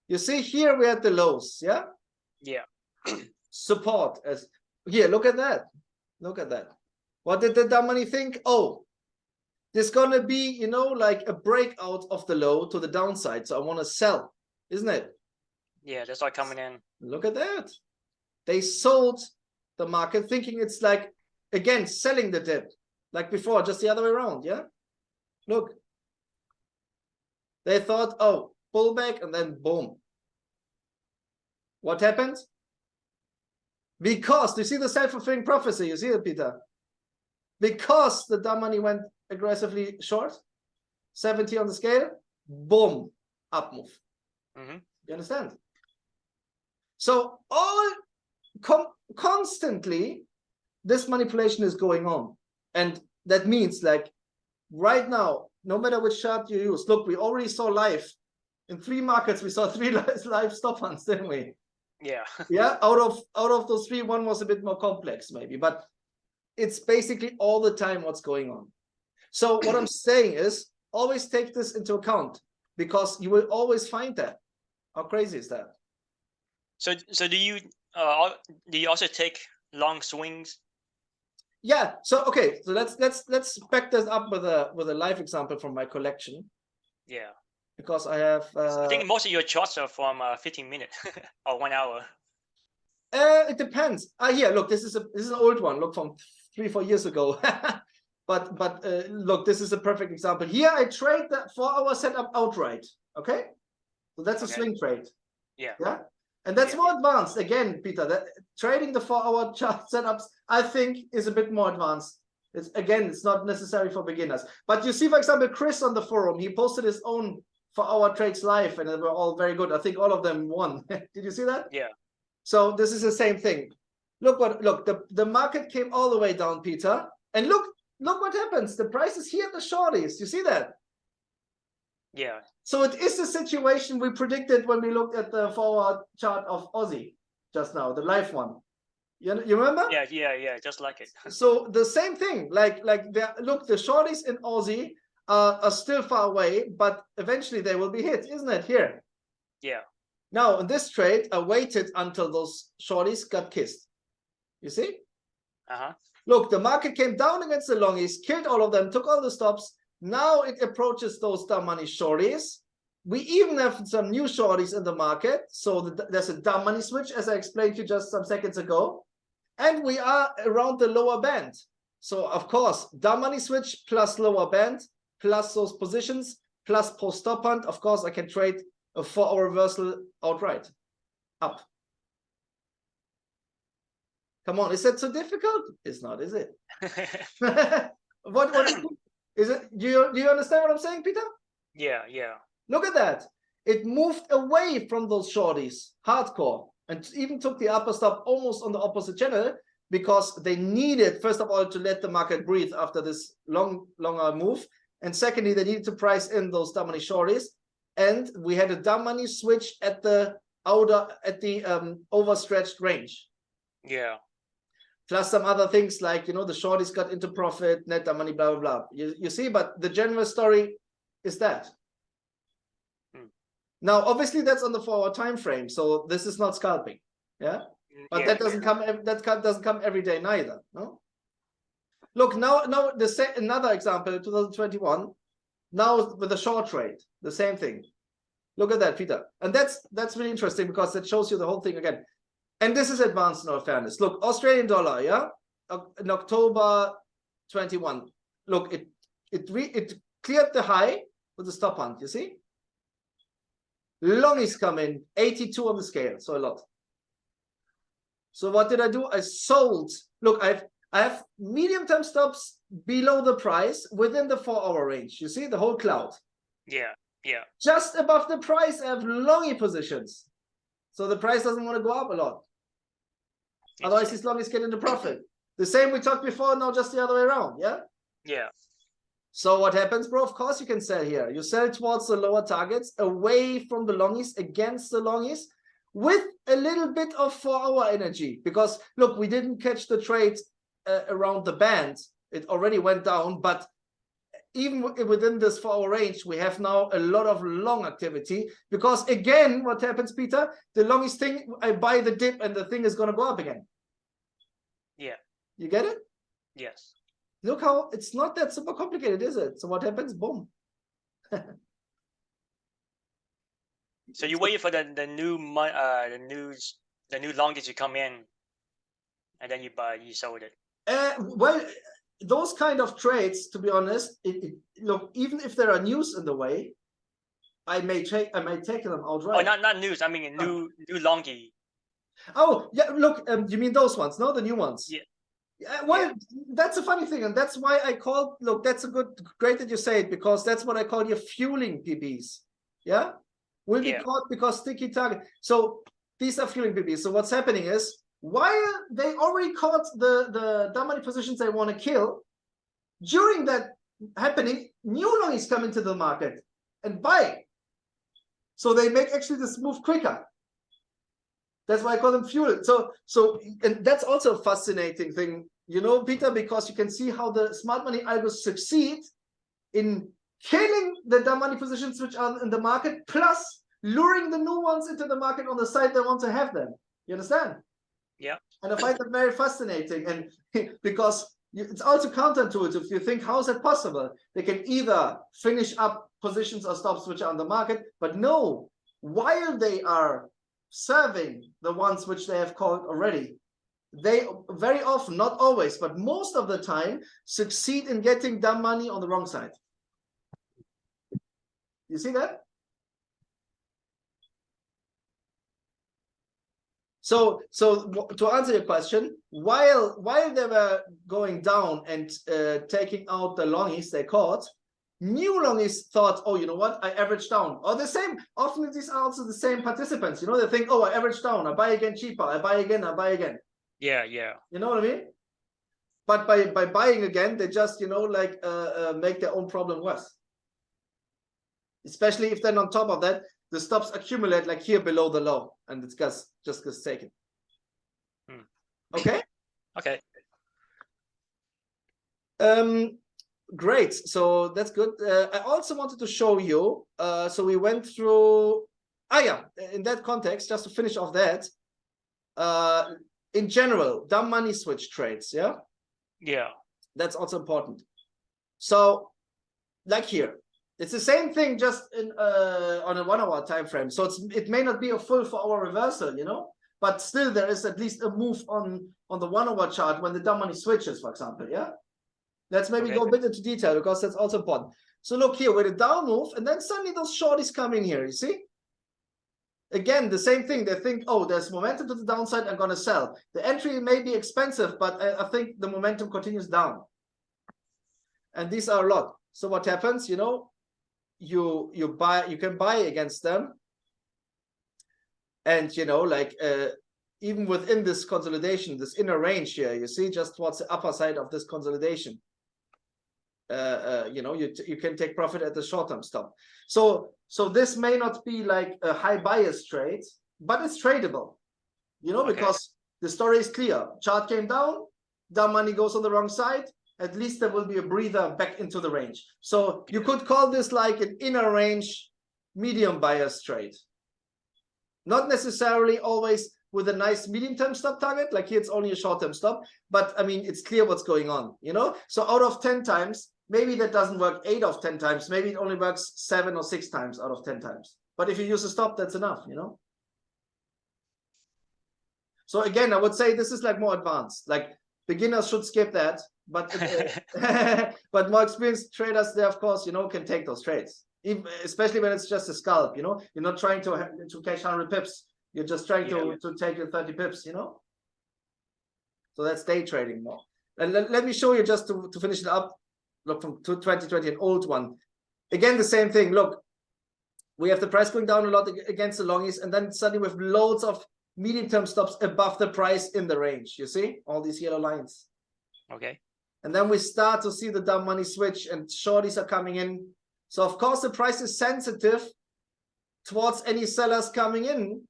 You see here we're at the lows, yeah? Yeah. Support as here, look at that. Look at that. What did the dumb money think? Oh, there's gonna be, you know, like a breakout of the low to the downside. So I want to sell, isn't it? Yeah, they start coming in. Look at that. They sold the market thinking it's like, again, selling the dip. Like before, just the other way around, yeah? Look. They thought, oh, pullback, and then boom. What happened? Because, do you see the self-fulfilling prophecy? You see it, Peter? Because the dumb money went aggressively short, 70 on the scale, boom, up move. You understand? So all constantly, this manipulation is going on. And that means, like, right now, no matter which chart you use, look, we already saw live. In 3 markets, we saw 3 live stop hunts, didn't we? Yeah. Yeah, out of those 3, one was a bit more complex, maybe. But it's basically all the time what's going on. So what I'm saying is, always take this into account, because you will always find that. How crazy is that? So do you also take long swings? Yeah. So okay. So let's back this up with a live example from my collection. Yeah. Because I have. I think most of your charts are from 15 minutes or 1 hour. It depends. Here, look. This is an old one. Look, from 3-4 years ago. but look, this is a perfect example. Here I trade the 4-hour setup outright. Okay. So that's a swing trade. Yeah. Yeah. And that's more advanced. Again, Peter, that trading the 4-hour chart setups, I think, is a bit more advanced. It's not necessary for beginners. But you see, for example, Chris on the forum, he posted his own 4-hour trades live, and they were all very good. I think all of them won. Did you see that? Yeah. So this is the same thing. Look, the market came all the way down, Peter. And look what happens. The price is here at the shorties. You see that? Yeah. So it is the situation we predicted when we looked at the 4-hour chart of Aussie just now, the live one. You remember? Yeah, just like it. So the same thing, look, the shorties in Aussie are still far away, but eventually they will be hit, isn't it? Here. Yeah. Now in this trade, I waited until those shorties got kissed. You see? Look, the market came down against the longies, killed all of them, took all the stops. Now it approaches those dumb money shorties. We even have some new shorties in the market. So there's a dumb money switch, as I explained to you just some seconds ago. And we are around the lower band. So of course, dumb money switch plus lower band, plus those positions, plus post stop hunt. Of course, I can trade a 4-hour reversal outright, up. Come on, is that so difficult? It's not, is it? What is it? Do you understand what I'm saying, Peter? Yeah. Look at that. It moved away from those shorties, hardcore, and even took the upper stop almost on the opposite channel, because they needed, first of all, to let the market breathe after this longer move. And secondly, they needed to price in those dumb money shorties. And we had a dumb money switch at the overstretched range. Yeah. Plus some other things like, the shorties got into profit, net dumb money, blah, blah, blah. You see, but the general story is that. Now, obviously, that's on the 4-hour time frame. So this is not scalping. Yeah. But that doesn't come. That doesn't come every day neither. No. Look now. Another example, 2021. Now with the short trade, the same thing. Look at that, Peter. And that's really interesting, because that shows you the whole thing again. And this is advanced in all fairness. Look, Australian dollar, yeah, in October 21. Look, it cleared the high with the stop hunt. You see, longies come in 82 on the scale, so a lot. So what did I do? I sold. Look, I have medium-term stops below the price within the 4-hour range. You see the whole cloud. Yeah. Just above the price, I have longy positions. So the price doesn't want to go up a lot. Otherwise, these longies get into profit. The same we talked before, now just the other way around. Yeah. Yeah. So what happens, bro? Of course, you can sell here. You sell towards the lower targets, away from the longies, against the longies, with a little bit of 4-hour energy, because look, we didn't catch the trade around the band. It already went down, but even within this 4-hour range, we have now a lot of long activity, because again, what happens, Peter? The longest thing, I buy the dip and the thing is going to go up again. Yeah. You get it? Yes. Look how it's not that super complicated, is it? So what happens? Boom. So you wait for the new longest to come in, and then you sold it. Well, those kind of trades, to be honest, look, even if there are news in the way, I may take them outright. Oh, not news. I mean a new longy. Oh yeah, look, you mean those ones? No, the new ones. Yeah. Well, that's a funny thing, and that's why I call. Look, that's great that you say it, because that's what I call your fueling PBs. Yeah. Will be caught because sticky target. So these are fueling PBs. So what's happening is, while they already caught the dumb money positions they want to kill, during that happening, new longies come into the market and buy. So they make actually this move quicker. That's why I call them fuel. So and that's also a fascinating thing, Peter, because you can see how the smart money algos succeed in killing the dumb money positions which are in the market, plus luring the new ones into the market on the side they want to have them. You understand? Yeah. And I find that very fascinating, and because it's also counterintuitive. You think, how is that possible? They can either finish up positions or stops which are on the market, but no, while they are serving the ones which they have called already, they very often, not always, but most of the time, succeed in getting dumb money on the wrong side. You see that? So to answer your question, while they were going down and taking out the longies they caught, new longies thought, oh, you know what? I averaged down. Or the same, often these are also the same participants. They think, oh, I averaged down. I buy again cheaper. I buy again. I buy again. Yeah. You know what I mean? But by buying again, they just, make their own problem worse. Especially if then on top of that, the stops accumulate like here below the low, and it just gets taken. Okay? Okay. Great. So that's good. I also wanted to show you, so we went through, in that context, just to finish off that, in general, dumb money switch trades, yeah? Yeah. That's also important. So, like here, it's the same thing, just in on a 1-hour time frame. So it may not be a full 4-hour reversal, but still there is at least a move on the 1-hour chart when the dumb money switches, for example. Yeah. Let's maybe go a bit into detail because that's also important. So look here with a down move, and then suddenly those shorties come in here, you see? Again, the same thing. They think, oh, there's momentum to the downside, I'm going to sell. The entry may be expensive, but I think the momentum continues down. And these are a lot. So what happens, you know, you can buy against them. And, you know, like even within this consolidation, this inner range here, you see, just towards the upper side of this consolidation, you know, you can take profit at the short-term stop. So this may not be like a high bias trade, but it's tradable, you know, because the story is clear. Chart came down, the money goes on the wrong side. At least there will be a breather back into the range. So you could call this like an inner range medium bias trade. Not necessarily always with a nice medium-term stop target, like here it's only a short-term stop, but I mean, it's clear what's going on, you know? So out of 10 times, maybe that doesn't work 8 of 10 times, maybe it only works 7 or 6 times out of 10 times. But if you use a stop, that's enough, you know? So again, I would say this is like more advanced, like beginners should skip that, but but more experienced traders, they of course, you know, can take those trades. Especially when it's just a scalp, you know, you're not trying to cash 100 pips. You're just trying to take your 30 pips, you know. So that's day trading more. And let me show you just to finish it up. Look, from 2020, an old one. Again, the same thing. Look, we have the price going down a lot against the longies, and then suddenly with loads of medium-term stops above the price in the range. You see all these yellow lines. Okay. And then we start to see the dumb money switch, and shorties are coming in. So of course the price is sensitive towards any sellers coming in,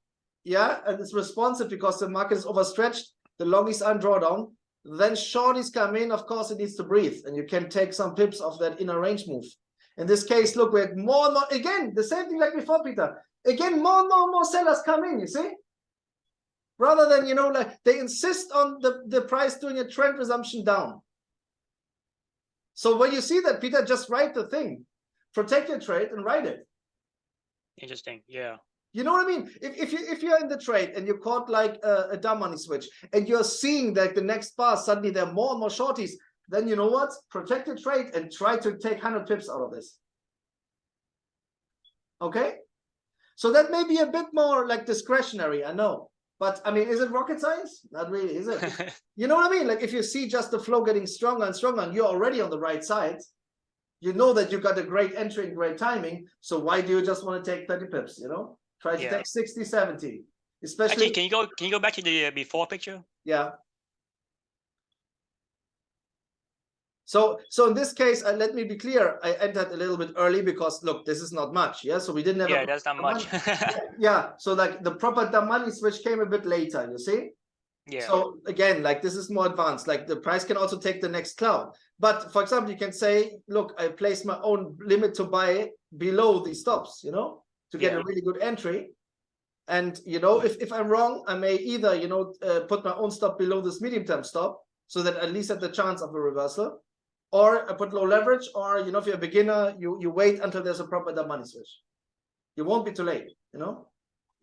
yeah, and it's responsive because the market is overstretched, the longies are in drawdown. Then shorties come in, of course it needs to breathe, and you can take some pips off that inner range move. In this case, look, we had more and more, again, the same thing like before, Peter. Again, more and more sellers come in, you see? Rather than, you know, like they insist on the price doing a trend resumption down. So when you see that, Peter, just write the thing. Protect your trade and write it. Interesting. Yeah. You know what I mean? If you're in the trade and you caught like a dumb money switch and you're seeing that the next bar suddenly there are more and more shorties, then you know what? Protect your trade and try to take 100 pips out of this. Okay? So that may be a bit more like discretionary, I know. But I mean, is it rocket science? Not really, is it? You know what I mean? Like if you see just the flow getting stronger and stronger and you're already on the right side, you know that you got a great entry and great timing. So why do you just want to take 30 pips, you know? Try to take 60, 70. Especially actually, can you go back to the before picture? Yeah. So in this case, let me be clear. I entered a little bit early because look, this is not much. Yeah. So we didn't have. Yeah, that's not much. Yeah. So like the proper dumb money switch came a bit later. You see. Yeah. So again, like this is more advanced. Like the price can also take the next cloud. But for example, you can say, look, I placed my own limit to buy below these stops. You know, to get a really good entry. And you know, if I'm wrong, I may either put my own stop below this medium-term stop, so that at least have the chance of a reversal. Or I put low leverage, or if you're a beginner, you wait until there's a proper dumb money switch. You won't be too late,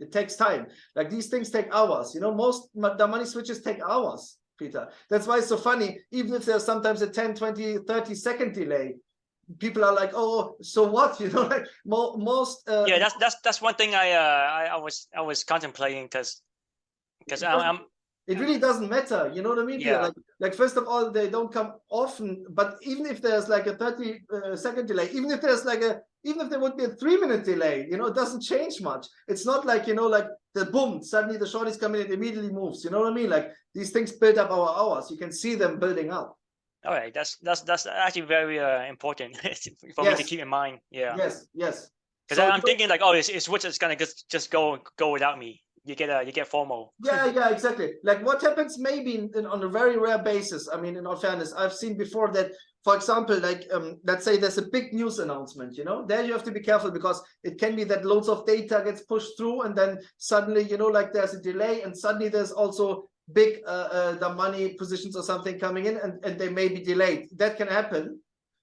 It takes time. Like these things take hours. Most dumb money switches take hours, Peter. That's why it's so funny. Even if there's sometimes a 10, 20, 30-second delay, people are like, oh, so what? Like most. Yeah, that's one thing I was contemplating because I'm. It really doesn't matter, you know what I mean? Yeah. Like first of all, they don't come often, but even if there's like a 30-second delay, even if there would be a 3-minute delay, it doesn't change much. It's not like, like the boom, suddenly the shorties come in, it immediately moves. You know what I mean? Like these things build up over hours. You can see them building up. All right, that's actually very important for me to keep in mind. Yeah. Yes. Because I'm thinking like, oh, it's which is gonna just go without me. You get FOMO. Yeah, exactly. Like what happens maybe on a very rare basis. I mean, in all fairness, I've seen before that, for example, like let's say there's a big news announcement, there you have to be careful because it can be that loads of data gets pushed through and then suddenly, like there's a delay and suddenly there's also big the money positions or something coming in and they may be delayed. That can happen.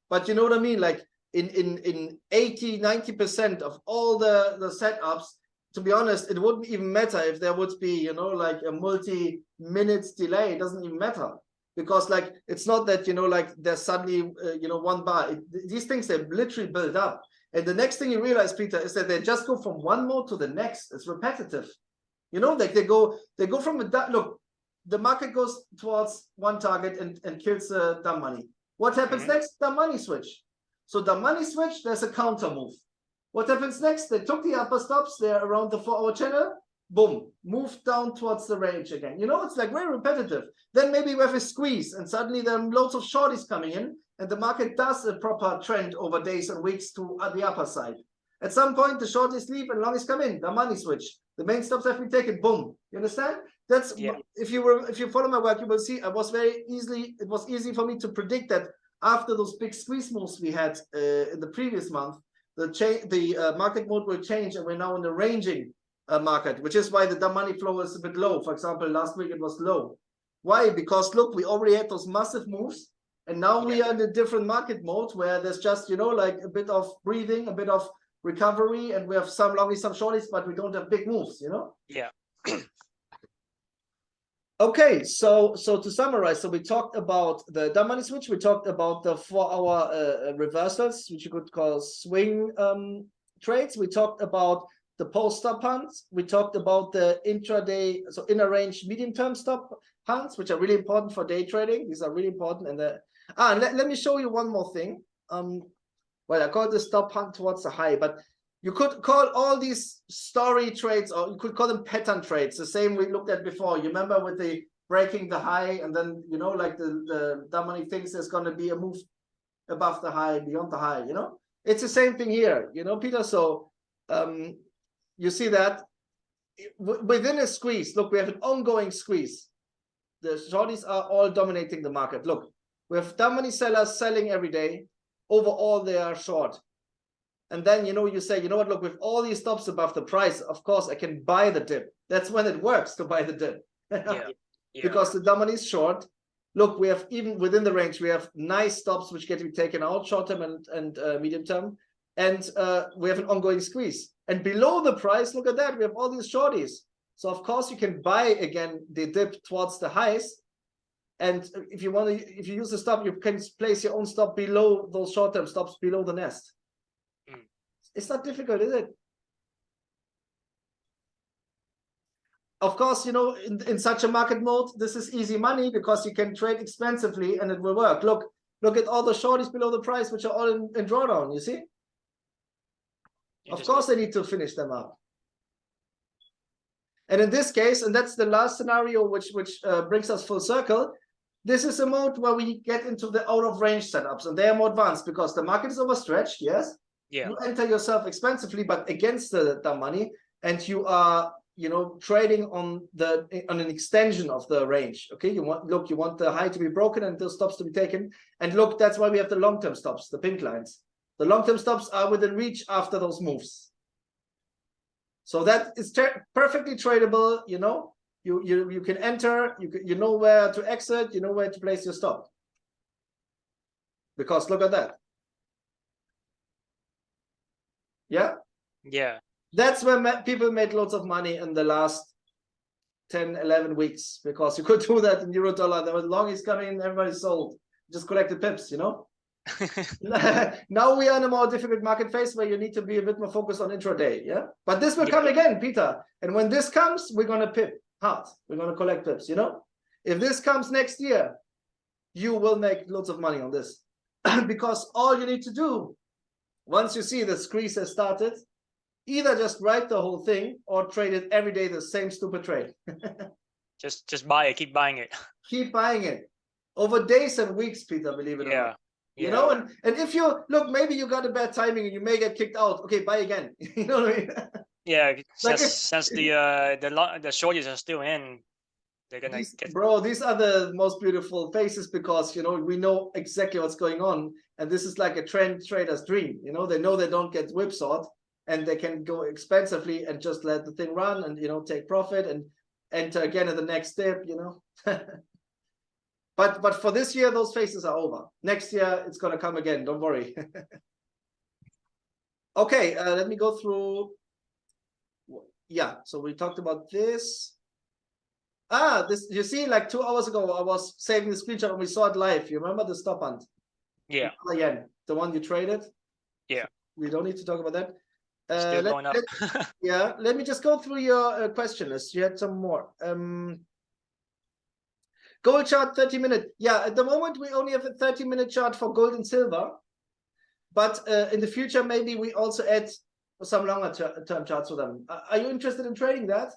But you know what I mean? Like in 80-90% of all the setups, to be honest, it wouldn't even matter if there would be, like a multi-minutes delay. It doesn't even matter. because like it's not that, you know, like there's suddenly you know, one bar. These things, they literally build up, and the next thing you realize, Peter, is that they just go from one mode to the next. It's repetitive, you know, like they go from a look, the market goes towards one target and kills the dumb money. What happens next? The money switch. So the money switch, there's a counter move. What happens next? They took the upper stops, they're around the 4-hour channel, boom, move down towards the range again. You know, it's like very repetitive. Then maybe we have a squeeze, and suddenly there are loads of shorties coming in, and the market does a proper trend over days and weeks to the upper side. At some point, the shorties leave and longies come in, the money switch. The main stops have been taken, boom. You understand? That's if you follow my work, you will see it was easy for me to predict that after those big squeeze moves we had in the previous month, the market mode will change, and we're now in the ranging market, which is why the dumb money flow is a bit low. For example, last week it was low. Why? Because look, we already had those massive moves, and now we are in a different market mode where there's just, you know, like a bit of breathing, a bit of recovery, and we have some longies, some shorties, but we don't have big moves, you know? Yeah. Okay, so to summarize, so we talked about the dumb money switch, we talked about the 4-hour reversals, which you could call swing trades. We talked about the post-stop hunts. We talked about the intraday, so inner range medium-term stop hunts, which are really important for day trading. These are really important. And let me show you one more thing. Well, I call it the stop hunt towards the high, but you could call all these story trades, or you could call them pattern trades, the same we looked at before. You remember with the breaking the high, and then, you know, like the dumb money thinks there's going to be a move above the high, beyond the high, you know? It's the same thing here, you know, Peter? So you see that within a squeeze, look, we have an ongoing squeeze. The shorties are all dominating the market. Look, we have dumb money sellers selling every day. Overall, they are short. And then, you know, you say, you know what, look, with all these stops above the price, of course, I can buy the dip. That's when it works to buy the dip. Because the dumb money is short. Look, we have, even within the range, we have nice stops which get to be taken out, short term and medium term. And we have an ongoing squeeze. And below the price, look at that, we have all these shorties. So, of course, you can buy again the dip towards the highs. And if you want to, if you use the stop, you can place your own stop below those short-term stops, below the nest. It's not difficult, is it? Of course, you know, in such a market mode, this is easy money because you can trade expensively and it will work. Look at all the shorties below the price, which are all in drawdown, you see? Of course, they need to finish them up. And in this case, and that's the last scenario which brings us full circle, this is a mode where we get into the out of range setups, and they are more advanced because the market is overstretched, yes? Yeah. You enter yourself expensively, but against the money, and you are, you know, trading on an extension of the range. Okay, you want the high to be broken and those stops to be taken. And look, that's why we have the long-term stops, the pink lines. The long-term stops are within reach after those moves. So that is perfectly tradable, you know. You can enter, you know where to exit, you know where to place your stop. Because look at that. Yeah? Yeah. That's where people made lots of money in the last 10, 11 weeks, because you could do that in euro dollar. There was longies coming in, everybody sold. Just collected pips, you know? Now we are in a more difficult market phase where you need to be a bit more focused on intraday, yeah? But this will come again, Peter. And when this comes, we're going to pip hard. We're going to collect pips, you know? If this comes next year, you will make lots of money on this. Because all you need to do, once you see the squeeze has started, either just write the whole thing or trade it every day, the same stupid trade. just buy it, keep buying it. Keep buying it. Over days and weeks, Peter, believe it or not. You know, and if you look, maybe you got a bad timing and you may get kicked out. Okay, buy again. You know what I mean? Yeah, like since the shorties are still in, they're gonna get. Bro, these are the most beautiful faces because, you know, we know exactly what's going on, and this is like a trend trader's dream. You know they don't get whipsawed, and they can go expensively and just let the thing run and, you know, take profit and enter again at the next step. You know. But for this year, those phases are over. Next year, it's going to come again. Don't worry. Okay, let me go through. Yeah, so we talked about this. This, you see, like 2 hours ago, I was saving the screenshot and we saw it live. You remember the stop hunt? Yeah. Again, the one you traded. Yeah. We don't need to talk about that. Still going up. Yeah, let me just go through your question list. You had some more. Gold chart 30-minute. Yeah, at the moment we only have a 30-minute chart for gold and silver. But in the future, maybe we also add some longer term charts for them. Are you interested in trading that?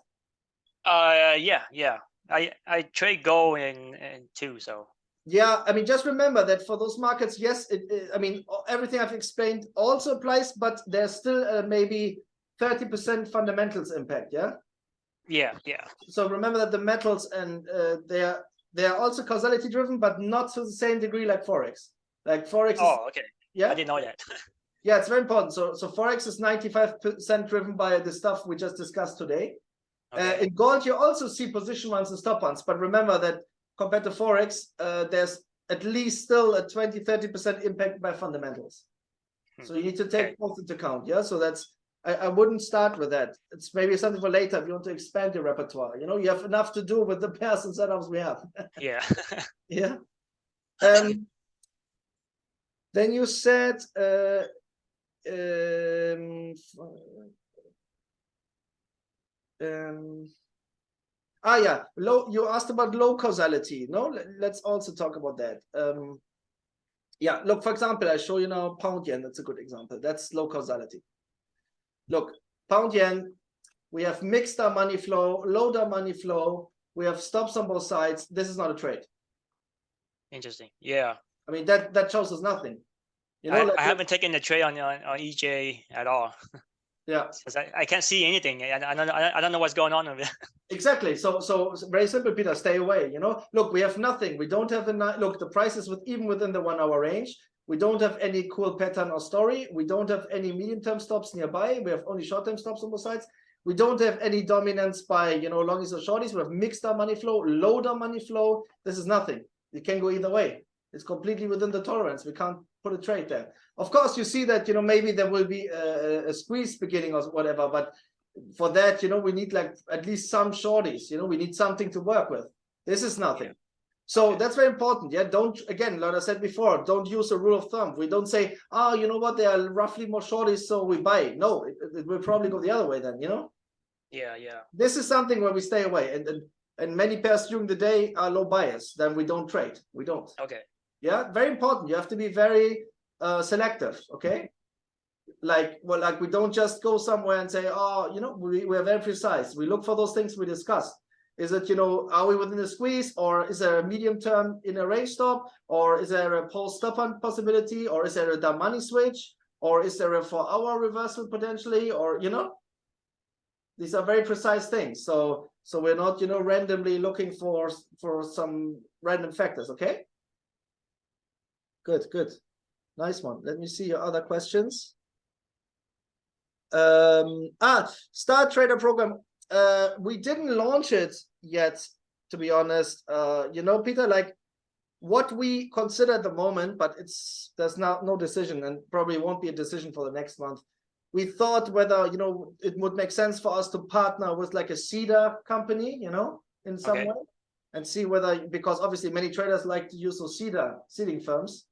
Yeah. I trade gold and too, so. Yeah, I mean, just remember that for those markets, yes, I mean, everything I've explained also applies, but there's still maybe 30% fundamentals impact, yeah? Yeah. So remember that the metals and they are also causality driven, but not to the same degree like Forex. Like Forex is, okay. Yeah, I didn't know that. Yeah, it's very important. So Forex is 95% driven by the stuff we just discussed today. Okay. In gold, you also see position runs and stop runs, but remember that compared to Forex, there's at least still a 20-30% impact by fundamentals. So you need to take both into account. Yeah, so that's, I wouldn't start with that. It's maybe something for later if you want to expand your repertoire. You know, you have enough to do with the pairs and setups we have. Yeah. Yeah. Then you said yeah, you asked about low causality. No, let's also talk about that. Yeah, look, for example, I show you now pound yen. That's a good example. That's low causality. Look, pound yen, we have mixed our money flow, load our money flow, we have stops on both sides. This is not a trade. Interesting. Yeah. I mean, that shows us nothing. You know, I haven't taken the trade on EJ at all. Yeah, because I can't see anything. I don't know what's going on over there. Exactly. So very simple, Peter. Stay away. You know, look, we have nothing. We don't have look. The price is even within the 1 hour range. We don't have any cool pattern or story. We don't have any medium-term stops nearby. We have only short-term stops on both sides. We don't have any dominance by longies or shorties. We have mixed our money flow, load our money flow. This is nothing. It can go either way. It's completely within the tolerance. We can't put a trade there. Of course, you see that maybe there will be a squeeze beginning or whatever, but for that, we need like at least some shorties. We need something to work with. This is nothing. Yeah. So that's very important. Yeah, don't, again, like I said before, don't use a rule of thumb. We don't say, oh, you know what, there are roughly more shorties, so we buy. No, it will probably go the other way then, Yeah. This is something where we stay away. And many pairs during the day are low bias. Then we don't trade. We don't. Okay. Yeah, very important. You have to be very selective. Okay. Like we don't just go somewhere and say, oh, we're very precise. We look for those things we discussed. Is it, are we within a squeeze, or is there a medium term in a range stop, or is there a post stop on possibility, or is there a dumb money switch, or is there a 4 hour reversal potentially, or these are very precise things. So we're not randomly looking for some random factors. Okay. Good. Nice one. Let me see your other questions. Star Trader program. We didn't launch it yet, to be honest. Peter, like what we consider at the moment, but there's no decision, and probably won't be a decision for the next month. We thought whether it would make sense for us to partner with like a seeder company, in some way, and see whether, because obviously many traders like to use those seeding firms,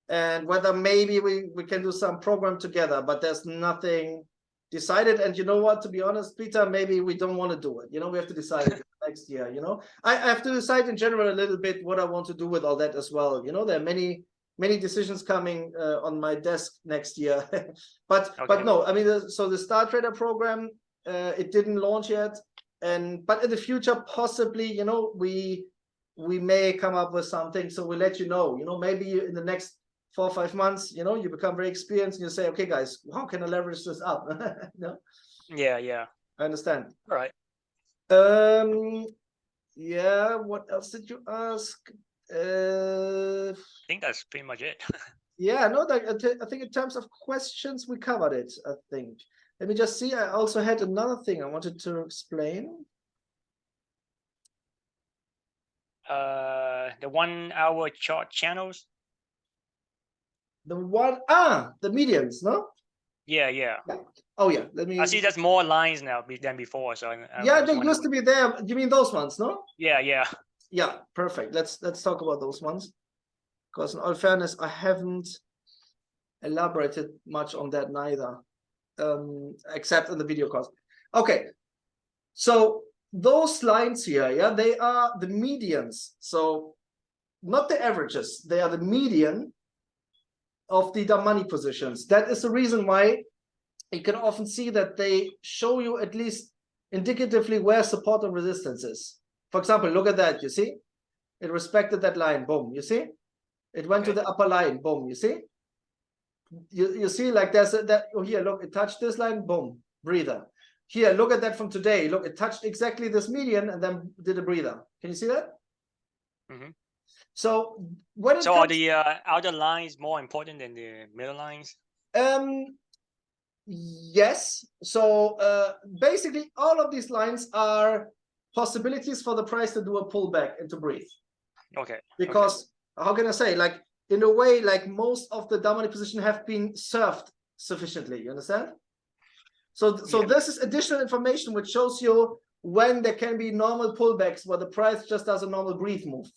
and whether maybe we can do some program together, but there's nothing decided. And you know what, to be honest, Peter, maybe we don't want to do it. We have to decide it next year. I have to decide in general a little bit what I want to do with all that as well. There are many decisions coming on my desk next year. but no, I mean, so the Star Trader program, it didn't launch yet, but in the future possibly we may come up with something, so we'll let you know. Maybe in the next 4 or 5 months, you become very experienced and you say, okay guys, how can I leverage this up? Yeah, I understand. All right. Yeah, what else did you ask? I think that's pretty much it. Yeah, no, I think in terms of questions we covered it. I think, let me just see. I also had another thing I wanted to explain. The 1 hour chart channels. The mediums, no? Yeah. Oh yeah, let me. I see there's more lines now than before. So yeah, they used to be there. You mean those ones, no? Yeah. Yeah, perfect. Let's talk about those ones, because in all fairness, I haven't elaborated much on that neither, except in the video course. Okay, so those lines here, yeah, they are the medians. So not the averages, they are the median of the money positions. That is the reason why you can often see that they show you at least indicatively where support and resistance is. For example, look at that, you see? It respected that line, boom, you see? It went to the upper line, boom, you see? You see, like there's that, oh, here, look, it touched this line, boom, breather. Here, look at that from today. Look, it touched exactly this median and then did a breather. Can you see that? Mm-hmm. So when it are the outer lines more important than the middle lines? Yes. So basically, all of these lines are possibilities for the price to do a pullback and to breathe. Okay. Because how can I say, like in a way, like most of the down money position have been served sufficiently. You understand? So this is additional information which shows you when there can be normal pullbacks where the price just does a normal breathe move.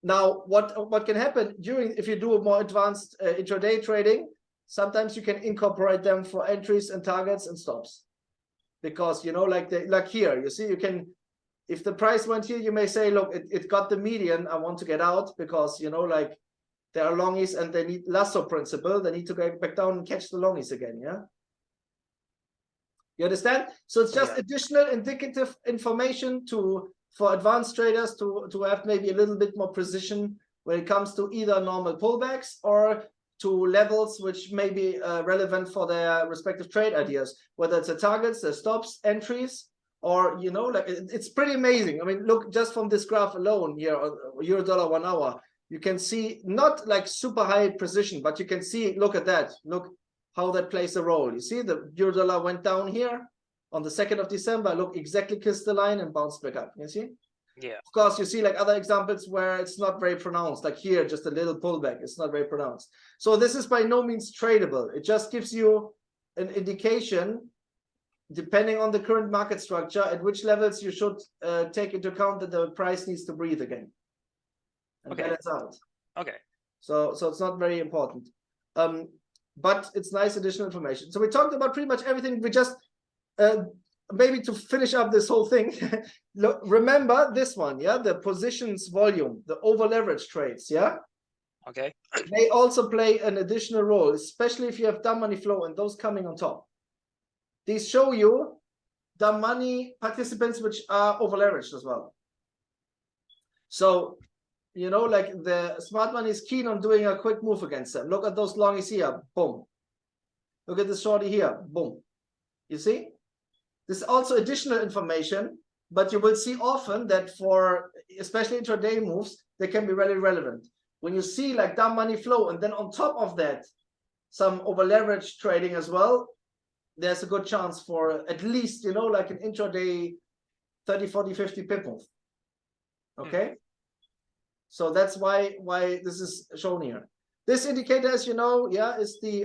Now, what can happen during, if you do a more advanced intraday trading, sometimes you can incorporate them for entries and targets and stops, because you know, like here, you see, you can, if the price went here, you may say, look, it got the median, I want to get out, because you know, like there are longies and they need lasso principle, they need to go back down and catch the longies again. Yeah, you understand? So it's just additional indicative information for advanced traders to have maybe a little bit more precision when it comes to either normal pullbacks or to levels which may be relevant for their respective trade ideas, whether it's the targets, the stops, entries, or you know, like it's pretty amazing. I mean, look, just from this graph alone here, euro dollar 1 hour, you can see not like super high precision, but you can see, look at that, look how that plays a role. You see the euro dollar went down here on the 2nd of December, look, exactly kissed the line and bounced back up. You see? Yeah. Of course, you see like other examples where it's not very pronounced, like here, just a little pullback. It's not very pronounced. So this is by no means tradable. It just gives you an indication, depending on the current market structure, at which levels you should take into account that the price needs to breathe again and balance out. Okay. So it's not very important. But it's nice additional information. So we talked about pretty much everything. We just maybe to finish up this whole thing, look, remember this one, yeah, the positions volume, the over leverage trades, yeah. Okay. They also play an additional role, especially if you have dumb money flow and those coming on top. These show you dumb money participants which are over leveraged as well. So you know, like the smart money is keen on doing a quick move against them. Look at those longies here, boom. Look at this shorty here, boom. You see? This is also additional information, but you will see often that for especially intraday moves, they can be really relevant. When you see like dumb money flow and then on top of that, some over leverage trading as well, there's a good chance for at least, you know, like an intraday 30, 40, 50 pip move. Okay? So that's why this is shown here. This indicator, as you know, yeah, is the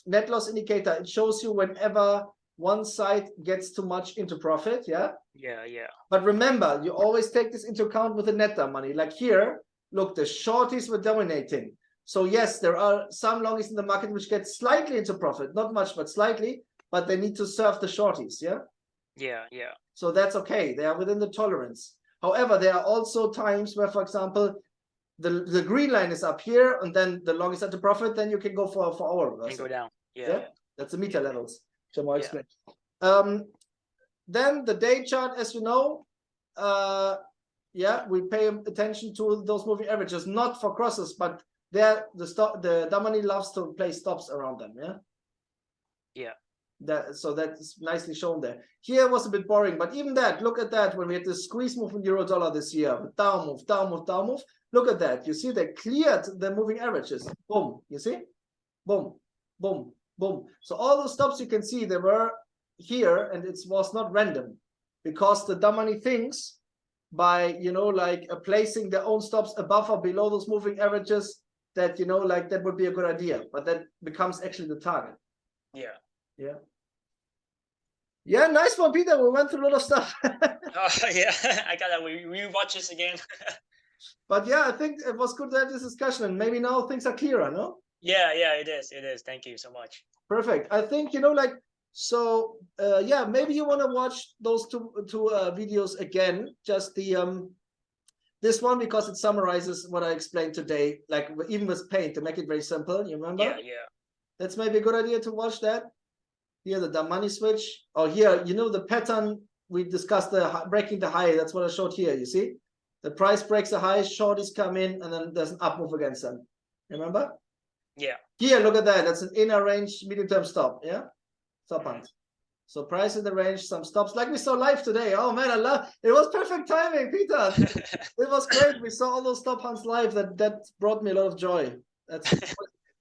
net loss indicator. It shows you whenever one side gets too much into profit, yeah? Yeah. But remember, you always take this into account with the net money. Like here, look, the shorties were dominating. So yes, there are some longies in the market which get slightly into profit, not much, but slightly, but they need to serve the shorties, yeah? Yeah. So that's okay. They are within the tolerance. However, there are also times where, for example, the green line is up here, and then the long is at the profit, then you can go for our reversal. Can go down. Yeah. That's the meter levels, which I'm more explain. Then the day chart, as you know, we pay attention to those moving averages, not for crosses, but there the dumb money loves to play stops around them. Yeah. So that's nicely shown there. Here was a bit boring, but even that, look at that, when we had the squeeze move in euro dollar this year, down move, down move, down move. Look at that. You see they cleared the moving averages. Boom. You see? Boom, boom, boom. So all those stops you can see, they were here, and it was not random, because the dumb money thinks by, you know, like placing their own stops above or below those moving averages, that, you know, like that would be a good idea, but that becomes actually the target. Yeah. Yeah. Yeah, nice one, Peter. We went through a lot of stuff. Yeah, I gotta rewatch this again. But yeah, I think it was good to have this discussion, and maybe now things are clearer, no? Yeah, it is. It is. Thank you so much. Perfect. I think, you know, like, so yeah, maybe you want to watch those two videos again, just the this one, because it summarizes what I explained today, like even with paint to make it very simple. You remember? Yeah. That's maybe a good idea to watch that. Here, the dumb money switch. Oh, here, you know, the pattern we discussed, the breaking the high. That's what I showed here. You see, the price breaks the high, shorties come in, and then there's an up move against them. Remember? Yeah. Here, look at that. That's an inner range medium term stop. Yeah, stop hunt. So price in the range, some stops, like we saw live today. Oh man, I love it. Was perfect timing, Peter. It was great. We saw all those stop hunts live. That brought me a lot of joy. That's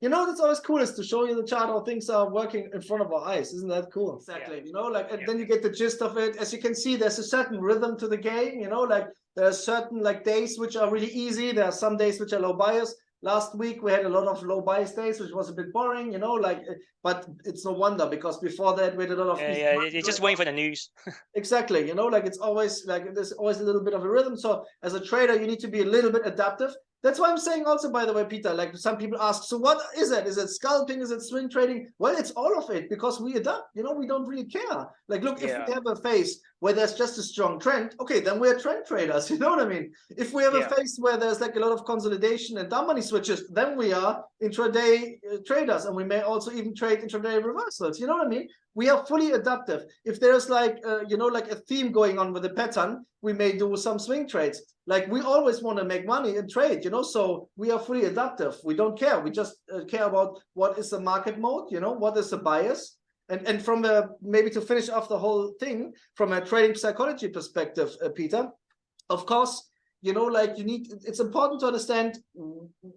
you know, that's always cool, is to show you the chart how things are working in front of our eyes. Isn't that cool? Exactly. You know, like, and then you get the gist of it. As you can see, there's a certain rhythm to the game. You know, like there are certain like days which are really easy. There are some days which are low bias. Last week we had a lot of low bias days, which was a bit boring, you know, like, but it's no wonder, because before that we had a lot of you're just waiting for the news. Exactly, you know, like it's always like there's always a little bit of a rhythm. So as a trader, you need to be a little bit adaptive. That's why I'm saying also, by the way, Peter, like some people ask, so what is it? Is it scalping? Is it swing trading? Well, it's all of it, because we adapt, you know, we don't really care. Like, look, if we have a phase where there's just a strong trend, okay, then we're trend traders, you know what I mean? If we have a phase where there's like a lot of consolidation and down money switches, then we are intraday traders, and we may also even trade intraday reversals, you know what I mean? We are fully adaptive. If there's like, you know, like a theme going on with the pattern, we may do some swing trades. Like, we always want to make money and trade, you know, so we are fully adaptive. We don't care. We just care about what is the market mode, you know, what is the bias. And from a, maybe to finish off the whole thing, from a trading psychology perspective, Peter, of course, you know, like it's important to understand,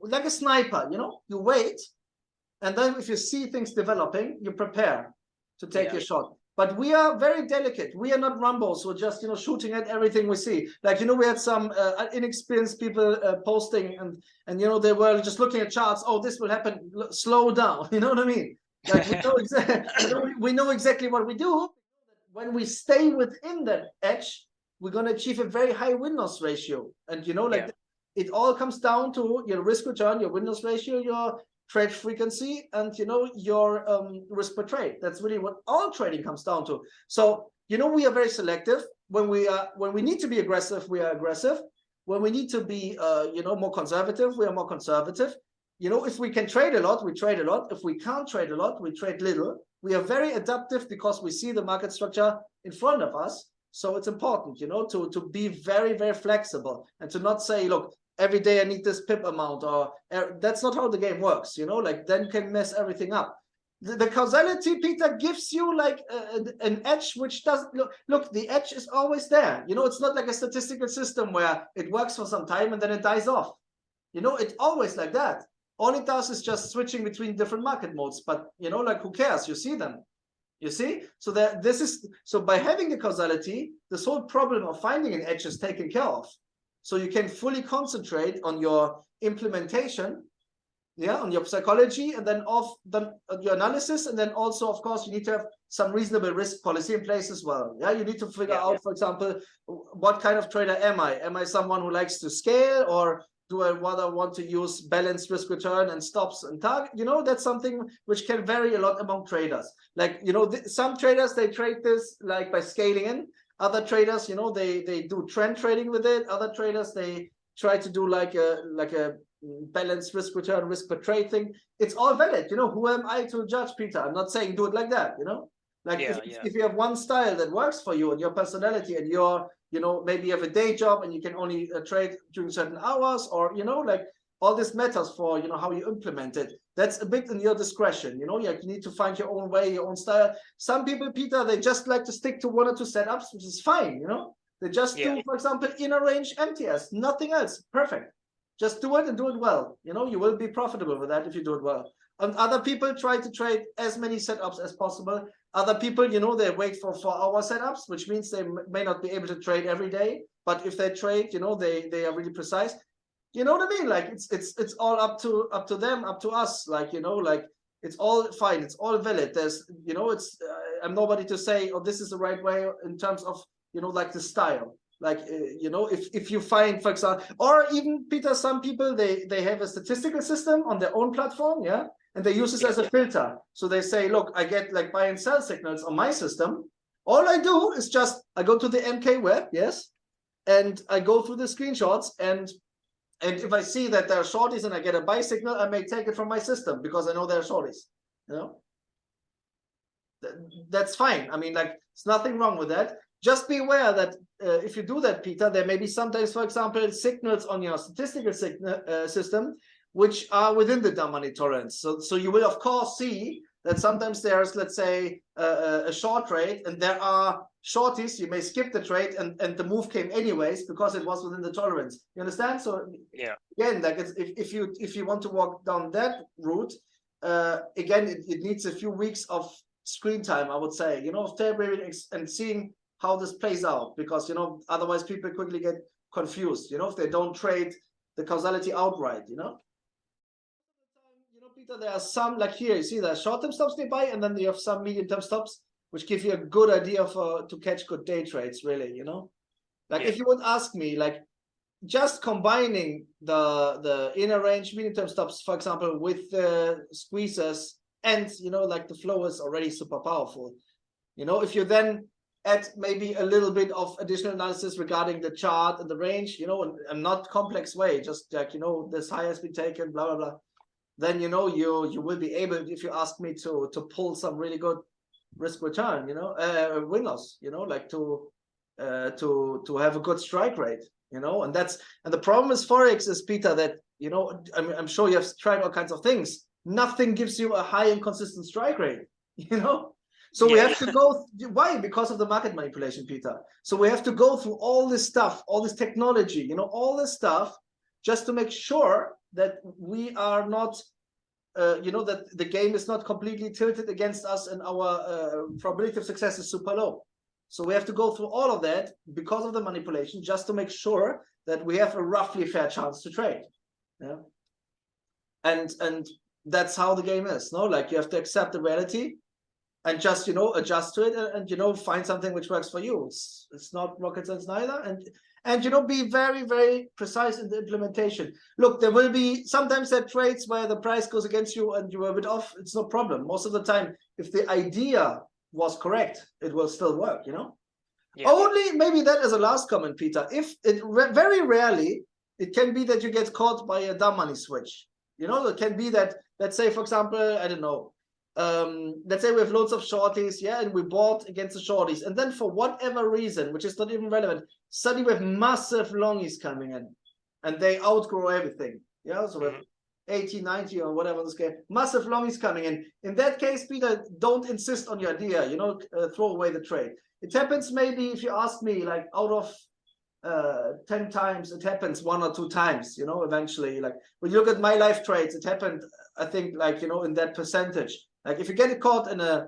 like a sniper, you know, you wait, and then if you see things developing, you prepare to take your shot. But we are very delicate. We are not Rambos who are just, you know, shooting at everything we see. Like, you know, we had some inexperienced people posting, and you know, they were just looking at charts. Oh, this will happen. Slow down. You know what I mean? Like, we know we know exactly what we do. When we stay within that edge, we're going to achieve a very high win-loss ratio. And, you know, like it all comes down to your risk return, your win-loss ratio, your trade frequency, and, you know, your risk per trade. That's really what all trading comes down to. So, you know, we are very selective. When we need to be aggressive, we are aggressive. When we need to be you know, more conservative, we are more conservative. You know, if we can trade a lot, we trade a lot. If we can't trade a lot, we trade little. We are very adaptive because we see the market structure in front of us. So it's important, you know, to be very, very flexible, and to not say, look, every day I need this pip amount, or that's not how the game works, you know, like then can mess everything up. The causality, Peter, gives you like an edge which doesn't look, the edge is always there. You know, it's not like a statistical system where it works for some time and then it dies off. You know, it's always like that. All it does is just switching between different market modes, but, you know, like, who cares? You see them. You see? So that so by having the causality, this whole problem of finding an edge is taken care of. So you can fully concentrate on your implementation, on your psychology, and then your analysis, and then also, of course, you need to have some reasonable risk policy in place as well. Yeah, you need to figure out, for example, what kind of trader am I? Am I someone who likes to scale, or do I rather want to use balanced risk return and stops and target? You know, that's something which can vary a lot among traders. Like, you know, some traders, they trade this like by scaling in. Other traders, you know, they do trend trading with it. Other traders, they try to do like a balanced risk return, risk per trade thing. It's all valid. You know, who am I to judge, Peter? I'm not saying do it like that, you know? Like, if you have one style that works for you and your personality, and your, you know, maybe you have a day job and you can only trade during certain hours, or, you know, like, all this matters for, you know, how you implement it. That's a bit in your discretion, you know. Like, you need to find your own way, your own style. Some people, Peter, they just like to stick to 1 or 2 setups, which is fine, you know. They just do, for example, inner range MTS, nothing else. Perfect. Just do it and do it well. You know, you will be profitable with that if you do it well. And other people try to trade as many setups as possible. Other people, you know, they wait for 4-hour setups, which means they may not be able to trade every day. But if they trade, you know, they are really precise. You know what I mean? Like it's all up to them, up to us. Like, you know, like it's all fine, it's all valid. There's, you know, it's I'm nobody to say, oh, this is the right way in terms of, you know, like the style. Like, you know, if you find, for example, or even, Peter, some people, they have a statistical system on their own platform, yeah, and they use this as a filter. So they say, look, I get like buy and sell signals on my system. All I do is just, I go to the MK web, yes, and I go through the screenshots, and if I see that there are shorties and I get a buy signal, I may take it from my system because I know there are shorties, you know. That's fine. I mean, like, there's nothing wrong with that. Just be aware that if you do that, Peter, there may be sometimes, for example, signals on your statistical system which are within the dumb money tolerance. So you will, of course, see that sometimes there's, let's say, a short trade, and there are shorties. You may skip the trade, and the move came anyways because it was within the tolerance. You understand? So yeah, again, like if you want to walk down that route, again, it needs a few weeks of screen time, I would say. You know, of tabulating and seeing how this plays out, because, you know, otherwise people quickly get confused, you know, if they don't trade the causality outright, you know. You know, Peter, there are some, like here, you see there are short-term stops nearby, and then you have some medium-term stops, which give you a good idea to catch good day trades, really, you know. Like if you would ask me, like, just combining the inner range medium-term stops, for example, with the squeezes, and, you know, like the flow is already super powerful. You know, if you then add maybe a little bit of additional analysis regarding the chart and the range, you know, in a not complex way, just like, you know, this high has been taken, blah, blah, blah, then, you know, you will be able, if you ask me, to pull some really good risk return, you know, win loss, you know, like to have a good strike rate, you know. And the problem with Forex is, Peter, that, you know, I'm sure you have tried all kinds of things. Nothing gives you a high and consistent strike rate, you know. So we have to go, why? Because of the market manipulation, Peter. So we have to go through all this stuff, all this technology, you know, all this stuff, just to make sure that we are not, you know, that the game is not completely tilted against us and our probability of success is super low. So we have to go through all of that because of the manipulation, just to make sure that we have a roughly fair chance to trade. Yeah. And that's how the game is, no? Like, you have to accept the reality and just, you know, adjust to it, and you know, find something which works for you. It's not rocket science neither, and you know, be very, very precise in the implementation. Look, there will be sometimes that trades where the price goes against you and you are a bit off. It's no problem. Most of the time, if the idea was correct, it will still work, you know. Only maybe that as a last comment, Peter, if it very rarely it can be that you get caught by a dumb money switch. You know, it can be that, let's say, for example, I don't know, let's say we have loads of shorties, yeah, and we bought against the shorties, and then for whatever reason, which is not even relevant, suddenly we have massive longies coming in, and they outgrow everything, yeah. So we have 80, 90 or whatever this game, massive longies coming in. In that case, Peter, don't insist on your idea, you know, throw away the trade. It happens maybe, if you ask me, like out of 10 times, it happens 1 or 2 times, you know, eventually. Like when you look at my life trades, it happened, I think, like, you know, in that percentage. Like if you get caught in a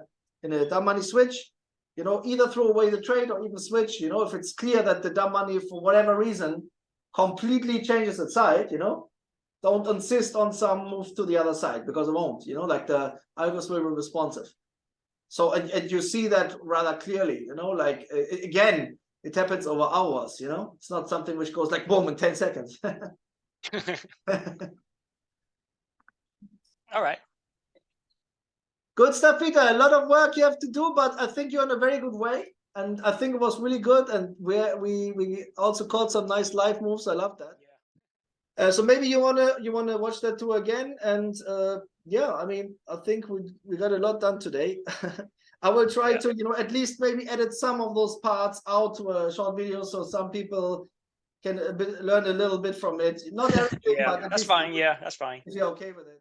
dumb money switch, you know, either throw away the trade or even switch, you know, if it's clear that the dumb money, for whatever reason, completely changes its side, you know, don't insist on some move to the other side, because it won't, you know, like the algos will be responsive. So, and you see that rather clearly, you know, like, again, it happens over hours, you know, it's not something which goes like boom in 10 seconds. All right. Good stuff, Peter. A lot of work you have to do, but I think you're in a very good way, and I think it was really good. And we also caught some nice live moves. I love that. Yeah. So maybe you wanna watch that too again. And yeah, I mean, I think we got a lot done today. I will try to, you know, at least maybe edit some of those parts out to a short video, so some people can learn a little bit from it. Not everything, but that's fine. Yeah, that's fine. If you're okay with it.